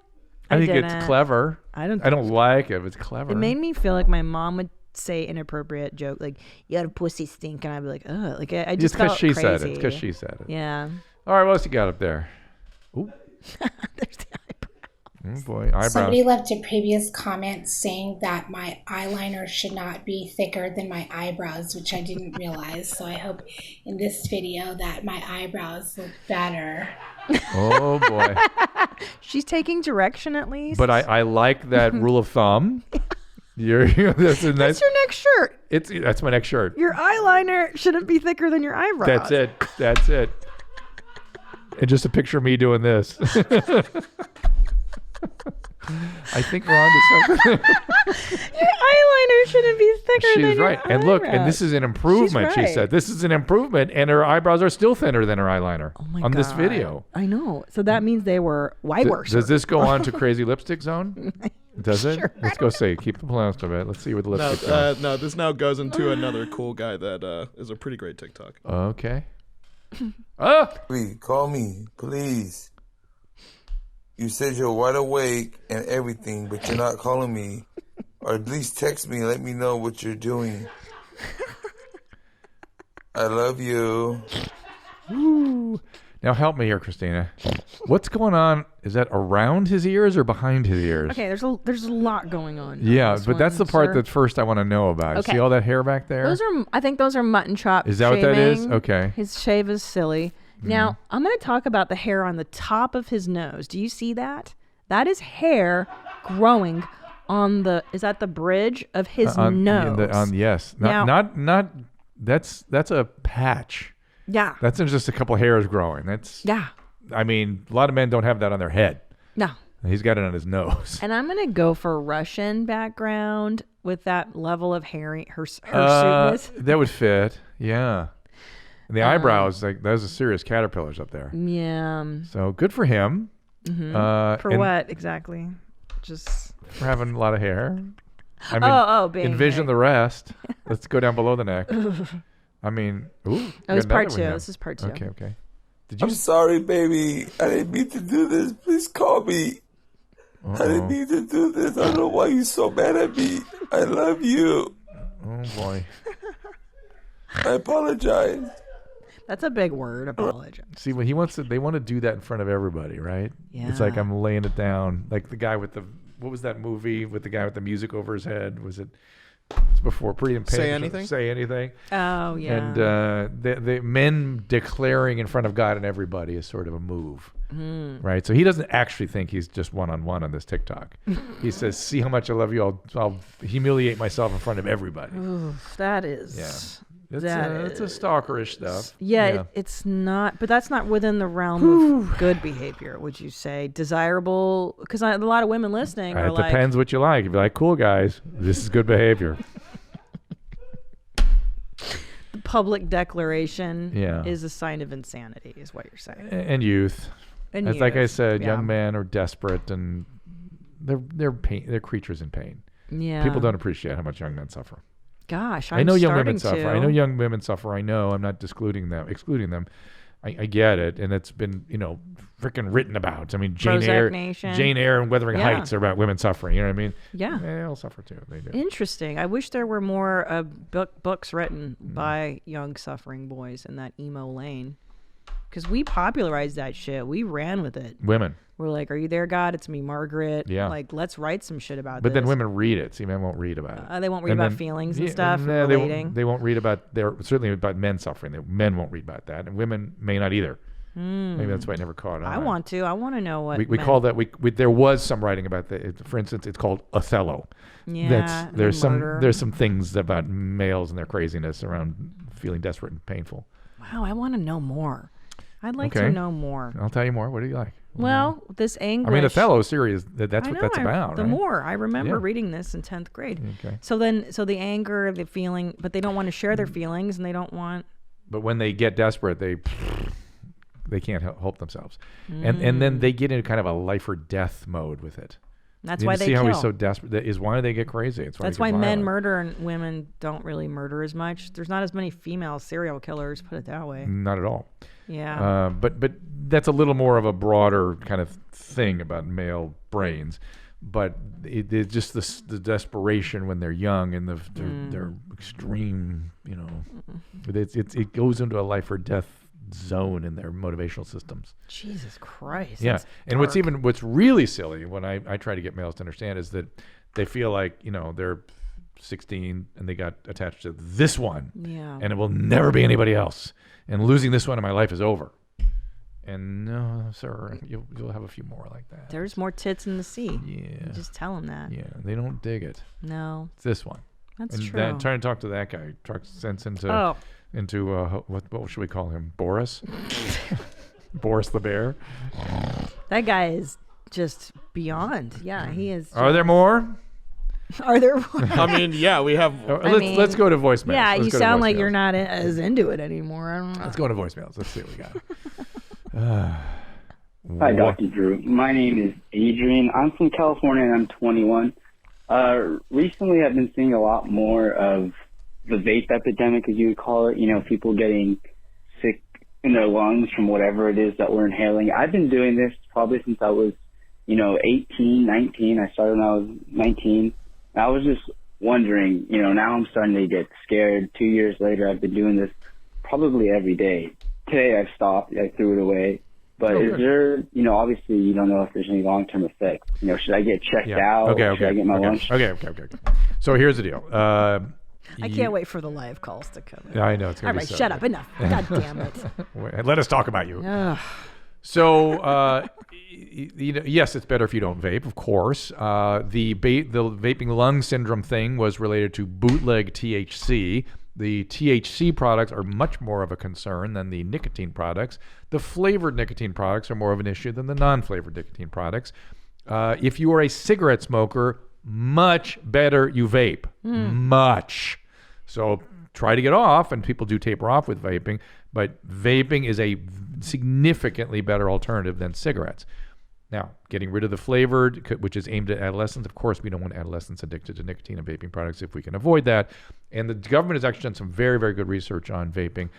I think didn't. it's clever. I don't like it. But it's clever. It made me feel like my mom would say inappropriate joke, like "you got a pussy stink," and I'd be like, "Ugh!" Like I just felt she crazy. said it. It's because she said it. Yeah. All right, what else you got up there? Ooh. There's the eyebrow. Oh boy, eyebrows. Somebody left a previous comment saying that my eyeliner should not be thicker than my eyebrows, which I didn't realize. So I hope in this video that my eyebrows look better. Oh boy. She's taking direction at least. But I like that rule of thumb. That's a nice. That's your next shirt. That's my next shirt. Your eyeliner shouldn't be thicker than your eyebrows. That's it. And just a picture of me doing this. I think we're on to something. Your eyeliner shouldn't be thicker than She's your right. And look, and eyebrows. this is an improvement, She's she right. said. This is an improvement, and her eyebrows are still thinner than her eyeliner Oh my on this God. video. I know. So that means they were way worse. Does this go on to Crazy Lipstick Zone? Does it? Sure, Let's go see. Keep the plans to it. Let's see where the No, lipstick goes. no, this now goes into another cool guy that is a pretty great TikTok. Okay. Ah! Please, call me, please. You said you're wide awake and everything, but you're not calling me. Or at least text me, let me know what you're doing. I love you. Woo. Now help me here, Christina. What's going on? Is that around his ears or behind his ears? Okay, there's a lot going on. Yeah, this but that's the one, part sir. that first I want to know about. Okay. See all that hair back there? I think those are mutton chop. Is that what that is? shaving. Okay. His shave is silly. Now I'm going to talk about the hair on the top of his nose. Do you see that? That is hair growing on the. Is that the bridge of his nose? Yes. Now- Not. That's a patch. Yeah. That's just a couple hairs growing. That's. Yeah. I mean, a lot of men don't have that on their head. No. He's got it on his nose. And I'm gonna go for Russian background with that level of hirsuteness. That would fit. Yeah. And the eyebrows, like those are serious caterpillars up there. Yeah. So good for him. For and what exactly? Just. For having a lot of hair. I mean, being envision there. the rest. Let's go down below the neck. I mean, ooh. That was got part another two. one now. This is part two. Okay. Did you? I'm sorry, baby. I didn't mean to do this. Please call me. I didn't mean to do this. I don't know why you're so mad at me. I love you. Oh boy. I apologize. That's a big word. Apologize. See, when they want to do that in front of everybody, right? It's like Yeah. I'm laying it down, like the guy with what was that movie with the guy with the music over his head? Was it? It's before Pretty in Pink. Say Anything? Say Anything. Oh yeah. And the men declaring in front of God and everybody is sort of a move, right? So he doesn't actually think he's just one-on-one on this TikTok. He says, "See how much I love you. I'll humiliate myself in front of everybody." Oof, that is. Yeah. It's That a stalkerish stuff. Yeah, it's not, but that's not within the realm of good behavior, would you say? Desirable? Because a lot of women listening are It like, depends what you like. If you like cool guys, this is good behavior. the public declaration Yeah. is a sign of insanity, is what you're saying. And youth. And As like I youth, said, yeah. young men are desperate and they're creatures in pain. Yeah. People don't appreciate how much young men suffer. Gosh, I know young women starting suffer. to. I know young women suffer. I know. I'm not excluding them. I get it, and it's been freaking written about. I mean, Jane Nation. Eyre and Wuthering Yeah. Heights are about women suffering. You know what I mean? Yeah. They all suffer too. They do. Interesting. I wish there were more books written by young suffering boys in that emo lane. Because we popularized that shit. We ran with it. Women. We're like, are you there, God? It's me, Margaret. Yeah. Like, let's write some shit about But this. then women read it. See, men won't read about it. They won't read And about then- feelings and yeah, stuff. nah, And relating. they won't read about certainly about men suffering. Men won't read about that, and women may not either. Maybe that's why I never caught on. I want to know what. We call that. There was some writing about that. For instance, it's called Othello. Yeah. There's murder. some things about males and their craziness around feeling desperate and painful. Wow, I want to know more. I'd like Okay. to know more. I'll tell you more. What do you like? Well, this English. I mean, Othello series. That's I what know, that's about. The right? more I remember Yeah. reading this in 10th grade. Okay. So the anger, the feeling, but they don't want to share their feelings, and they don't want. But when they get desperate, they can't help themselves, and then they get into kind of a life or death mode with it. That's You why see they how kill. he's so desperate. That is why they get crazy. It's That's they why get men violent. murder and women don't really murder as much. There's not as many female serial killers, put it that way. Not at all. Yeah. But that's a little more of a broader kind of thing about male brains. But it's just the desperation when they're young and their extreme, it goes into a life or death zone in their motivational systems. Jesus Christ. Yeah. that's And dark. what's really silly when I try to get males to understand is that they feel like, they're 16 and they got attached to this one. Yeah. And it will never be anybody else. And losing this one in my life is over. And no, sir, you'll have a few more like that. There's more tits in the sea. Yeah. You just tell them that. Yeah, they don't dig it. No, It's this one. that's And true. then trying to talk to that guy, talk sense into what should we call him? Boris? Boris the bear? That guy is just beyond. Yeah, he is. Are there more? Are there? I mean, yeah, we have. Let's go to voicemails. Yeah, Let's you go to sound like voicemails. you're not as into it anymore. I don't know. Let's go to voicemails. Let's see what we got. Hi, Dr. Drew. My name is Adrian. I'm from California and I'm 21. Recently, I've been seeing a lot more of the vape epidemic, as you would call it. You know, people getting sick in their lungs from whatever it is that we're inhaling. I've been doing this probably since I was, 18, 19. I started when I was 19. I was just wondering, now I'm starting to get scared. 2 years later, I've been doing this probably every day. Today I've stopped. I threw it away. But is there, obviously you don't know if there's any long-term effects. Should I get checked out? Should I get my lunch? Okay. So here's the deal. I can't wait for the live calls to come. I know. It's going to be shut up. Enough. God damn it. Let us talk about you. So, yes, it's better if you don't vape, of course. The vaping lung syndrome thing was related to bootleg THC. The THC products are much more of a concern than the nicotine products. The flavored nicotine products are more of an issue than the non-flavored nicotine products. If you are a cigarette smoker, much better you vape. Much. So try to get off, and people do taper off with vaping, but vaping is a significantly better alternative than cigarettes. Now, getting rid of the flavored, which is aimed at adolescents, of course, we don't want adolescents addicted to nicotine and vaping products if we can avoid that. And the government has actually done some very, very good research on vaping.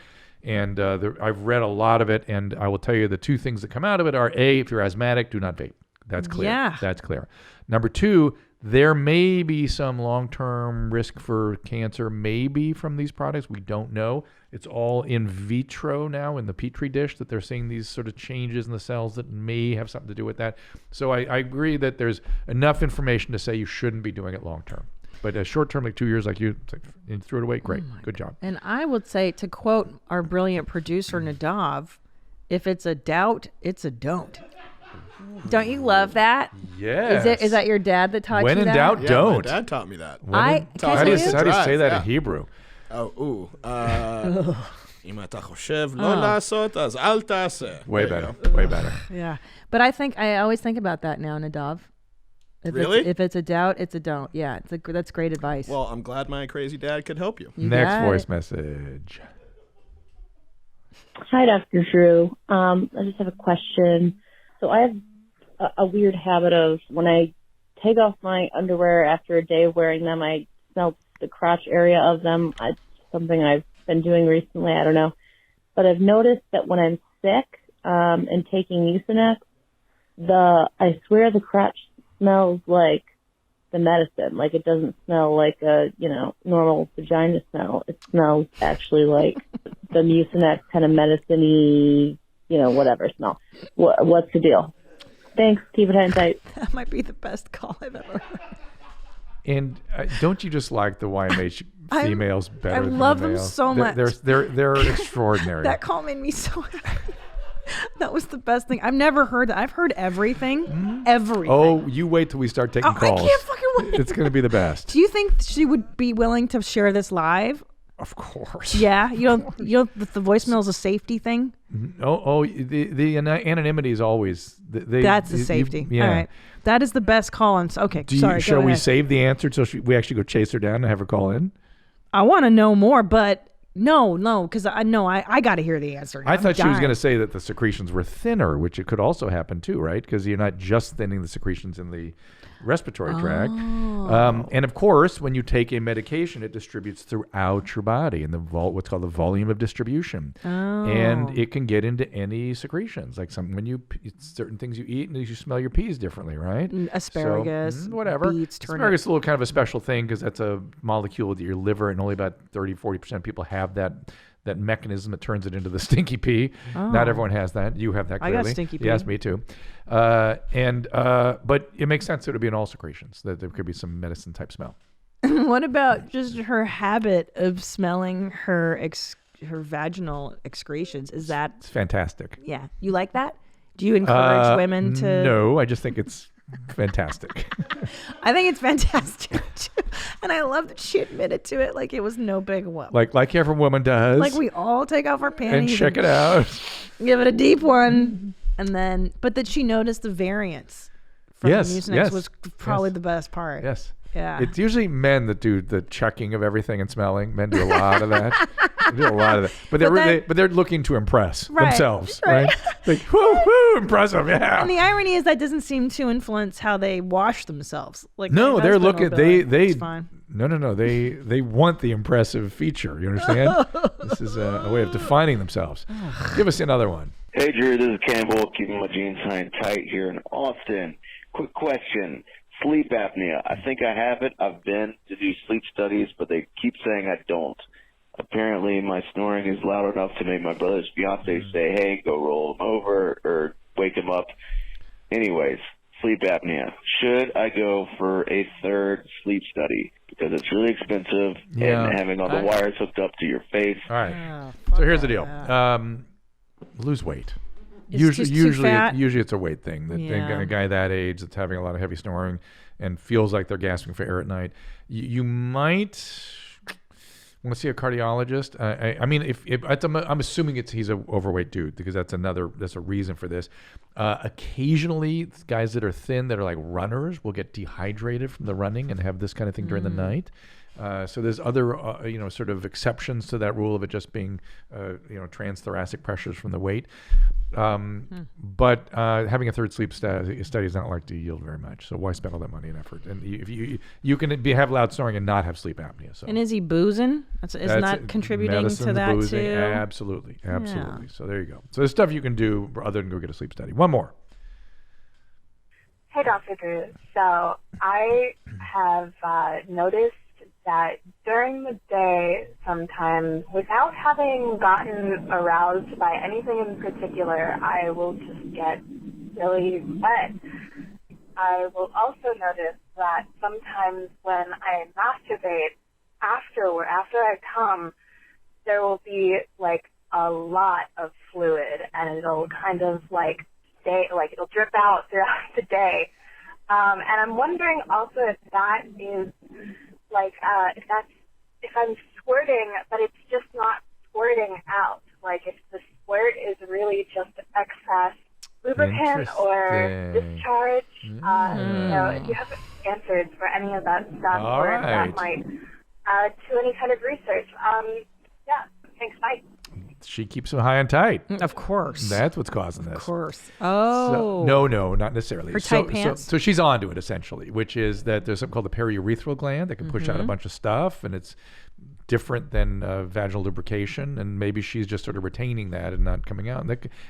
And I've read a lot of it, and I will tell you the two things that come out of it are, A, if you're asthmatic, do not vape. That's clear. Yeah. That's clear. Number two, there may be some long-term risk for cancer, maybe from these products. We don't know. It's all in vitro now in the Petri dish that they're seeing these sort of changes in the cells that may have something to do with that. So I agree that there's enough information to say you shouldn't be doing it long-term. But a short-term, like 2 years, like you threw it away, great. Good job. And I would say, to quote our brilliant producer, Nadav, if it's a doubt, it's a don't. Don't you love that? Yes. Is that your dad that taught you that? When in doubt, don't. My dad taught me that. How do you say that in Hebrew? אם אתה חושב לא לעשות, אז אל תעשה. Way better. Yeah. But I always think about that now, Nadav. Really? If it's a doubt, it's a don't. Yeah, that's great advice. Well, I'm glad my crazy dad could help you. Next voice message. Hi, Dr. Drew. I just have a question. So I have a weird habit of when I take off my underwear after a day of wearing them, I smell the crotch area of them. It's something I've been doing recently. I don't know. But I've noticed that when I'm sick and taking Mucinex, I swear the crotch smells like the medicine. Like it doesn't smell like a, normal vagina smell. It smells actually like the Mucinex kind of medicine-y, whatever smell. What's the deal? Thanks. Keep it high and tight. That might be the best call I've ever heard. And don't you just like the YMH females better I than the love them males? so much. They're extraordinary. That call made me so happy. That was the best thing. I've never heard that. I've heard everything. Everything. Oh, you wait till we start taking calls. I can't fucking wait. It's going to be the best. Do you think she would be willing to share this live? Of course. Yeah, you don't the voicemail is a safety thing. The anonymity is always. That's the safety. Yeah. All right, that is the best call. Okay, sorry. Shall we save the answer so we actually go chase her down and have her call in? I want to know more, but no, because I got to hear the answer. I thought she was going to say that the secretions were thinner, which it could also happen too, right? Because you're not just thinning the secretions in the respiratory tract. And of course, when you take a medication, it distributes throughout your body in the what's called the volume of distribution. And it can get into any secretions, like certain things you eat, and you smell your peas differently, right? Asparagus, whatever. Beets, Asparagus is a little kind of a special thing because that's a molecule that your liver, and only about 30-40% of people have that mechanism that turns it into the stinky pee. Not everyone has that. You have that clearly. I got stinky pee. Yes, me too. But it makes sense that it would be in all secretions, that there could be some medicine type smell. What about just her habit of smelling her vaginal excretions? Is that... It's fantastic. Yeah. You like that? Do you encourage women to... No, I just think it's fantastic. I think it's fantastic too. And I love that she admitted to it like it was no big whoop. Like every woman does. Like we all take off our panties and check it out. Give it a deep one. And then, but that she noticed the variance from the Mucinex was probably the best part. Yes. Yeah. It's usually men that do the checking of everything and smelling. Men do a lot of that. They do a lot of that. But they're looking to impress themselves, right? Like, whoo, impressive, yeah. And the irony is that doesn't seem to influence how they wash themselves. Like no, they're looking. It's fine. No. They want the impressive feature. You understand? This is a way of defining themselves. Give us another one. Hey, Drew, this is Campbell, keeping my jeans high and tight here in Austin. Quick question. Sleep apnea. I think I have it. I've been to do sleep studies, but they keep saying I don't. Apparently, my snoring is loud enough to make my brother's fiance say, hey, go roll him over or wake him up. Anyways, sleep apnea. Should I go for a third sleep study? Because it's really expensive and having all the wires hooked up to your face. All right. So here's the deal. Lose weight. Usually it's a weight thing. A guy that age that's having a lot of heavy snoring and feels like they're gasping for air at night. You might want to see a cardiologist. I mean, I'm assuming he's an overweight dude because that's a reason for this. Occasionally, guys that are thin that are like runners will get dehydrated from the running and have this kind of thing during the night. So there's other, sort of exceptions to that rule of it just being, transthoracic pressures from the weight. But having a third sleep study is not likely to yield very much. So why spend all that money and effort? And if you can have loud snoring and not have sleep apnea. So. And is he boozing? That's not contributing to that boozing, too? Absolutely. Yeah. So there you go. So there's stuff you can do other than go get a sleep study. One more. Hey, Dr. Drew. So I have noticed that during the day, sometimes, without having gotten aroused by anything in particular, I will just get really wet. I will also notice that sometimes when I masturbate after I come, there will be like a lot of fluid, and it'll kind of like it'll drip out throughout the day. And I'm wondering also if that is if I'm squirting, but it's just not squirting out. Like if the squirt is really just excess lubricant or discharge. If you have answers for any of that stuff, or if that might add to any kind of research. Thanks. Bye. She keeps them high and tight. Of course. That's what's causing this. Of course. Oh. So, no, not necessarily. Her tight pants. So she's onto it, essentially, which is that there's something called the periurethral gland that can push out a bunch of stuff, and it's different than vaginal lubrication, and maybe she's just sort of retaining that and not coming out.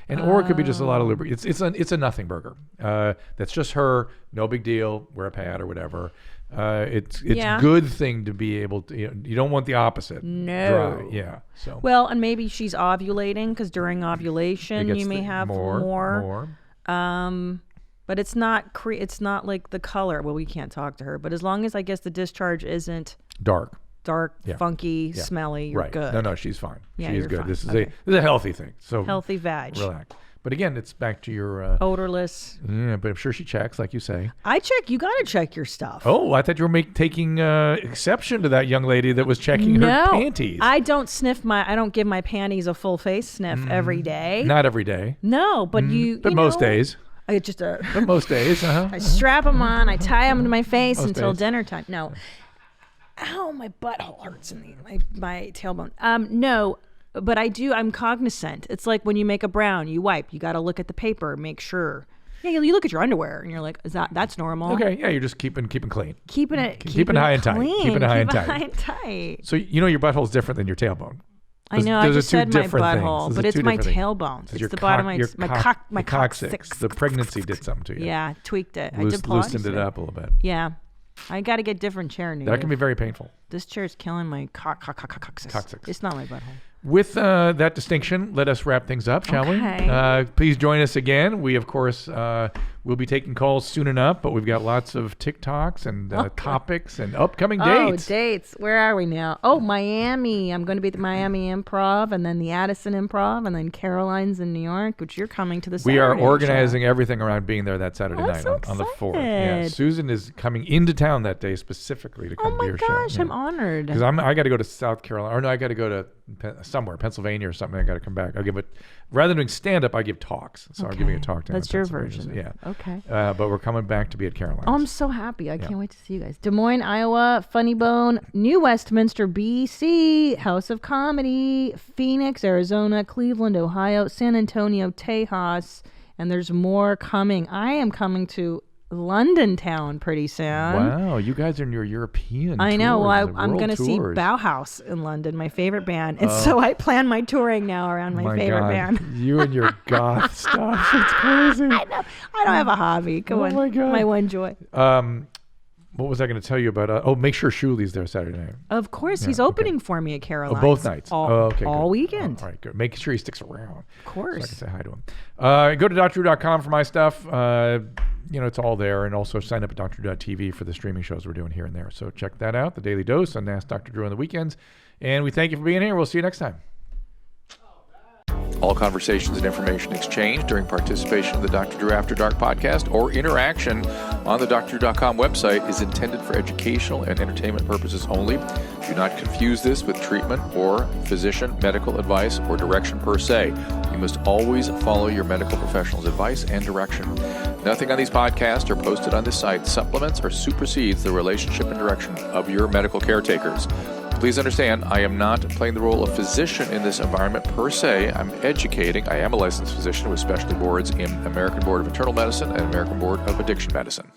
Or it could be just a lot of lubrication. It's a nothing burger. That's just her, no big deal, wear a pad or whatever. It's a good thing to be able to, you don't want the opposite. No. Dry. Yeah. So. Well, and maybe she's ovulating because during ovulation you may have more. But it's not like the color. Well, we can't talk to her, but as long as I guess the discharge isn't dark, funky, smelly, you're good. No, she's fine. Yeah, she is good. Fine. This is a healthy thing. So healthy vag. Relax. But again, it's back to your odorless. Yeah, but I'm sure she checks, like you say. I check. You got to check your stuff. Oh, I thought you were taking exception to that young lady that was checking her panties. I don't sniff I don't give my panties a full face sniff every day. Not every day. No, but But most days. I just But most days. I strap them on. I tie them to my face until dinner time. No. Ow, my butthole hurts in my tailbone. No. But I'm cognizant. It's like when you make a brown, you wipe. You got to look at the paper, make sure. Yeah, you look at your underwear, and you're like, that's normal? Okay, yeah, you're just keeping clean. Keeping it high and tight. Keeping it high and tight. So your butthole's different than your tailbone. I know. I just said my butthole, but it's my tailbone. It's the bottom of my coccyx. The pregnancy did something to you. Yeah, tweaked it. I loosened it up a little bit. Yeah. I got to get different chair. That can be very painful. This chair is killing my coccyx. It's not my butthole. With that distinction, let us wrap things up, shall we? Please join us again. We, of course, will be taking calls soon enough, but we've got lots of TikToks and topics and upcoming dates. Oh, dates. Where are we now? Oh, Miami. I'm going to be at the Miami Improv and then the Addison Improv and then Caroline's in New York, which you're coming to the Saturday We are organizing everything around being there that Saturday night so on the 4th. Yeah, Susan is coming into town that day specifically to come to your show. Oh, my gosh. I'm honored. Because I got to go to South Carolina. Or no, I got to go to somewhere, Pennsylvania or something. I got to come back. I'll give it, rather than doing stand-up, I give talks. So I'm giving a talk to That's your version. Yeah. Okay. But we're coming back to be at Caroline's. Oh, I'm so happy. I can't wait to see you guys. Des Moines, Iowa, Funny Bone, New Westminster, BC, House of Comedy, Phoenix, Arizona, Cleveland, Ohio, San Antonio, Tejas, and there's more coming. I am coming to London town pretty soon. Wow, you guys are in your European I know. Well, tours, I'm going to see tours. Bauhaus in London, my favorite band. And so I plan my touring now around my favorite band. You and your goth stuff. It's crazy. I know. I don't have a hobby. Come on. My God. My one joy. What was I going to tell you about? Make sure Shuli's there Saturday night. Of course. He's opening for me at Caroline's. Both nights. All Good. weekend. All right, good. Make sure he sticks around. Of course. So I can say hi to him. Go to drdrew.com for my stuff. It's all there. And also sign up at drdrew.tv for the streaming shows we're doing here and there. So check that out, The Daily Dose, and Ask Dr. Drew on the weekends. And we thank you for being here. We'll see you next time. All conversations and information exchanged during participation in the Dr. Drew After Dark podcast or interaction on the drdrew.com website is intended for educational and entertainment purposes only. Do not confuse this with treatment or physician medical advice or direction per se. You must always follow your medical professional's advice and direction. Nothing on these podcasts or posted on this site supplements or supersedes the relationship and direction of your medical caretakers. Please understand, I am not playing the role of physician in this environment per se. I'm educating. I am a licensed physician with specialty boards in American Board of Internal Medicine and American Board of Addiction Medicine.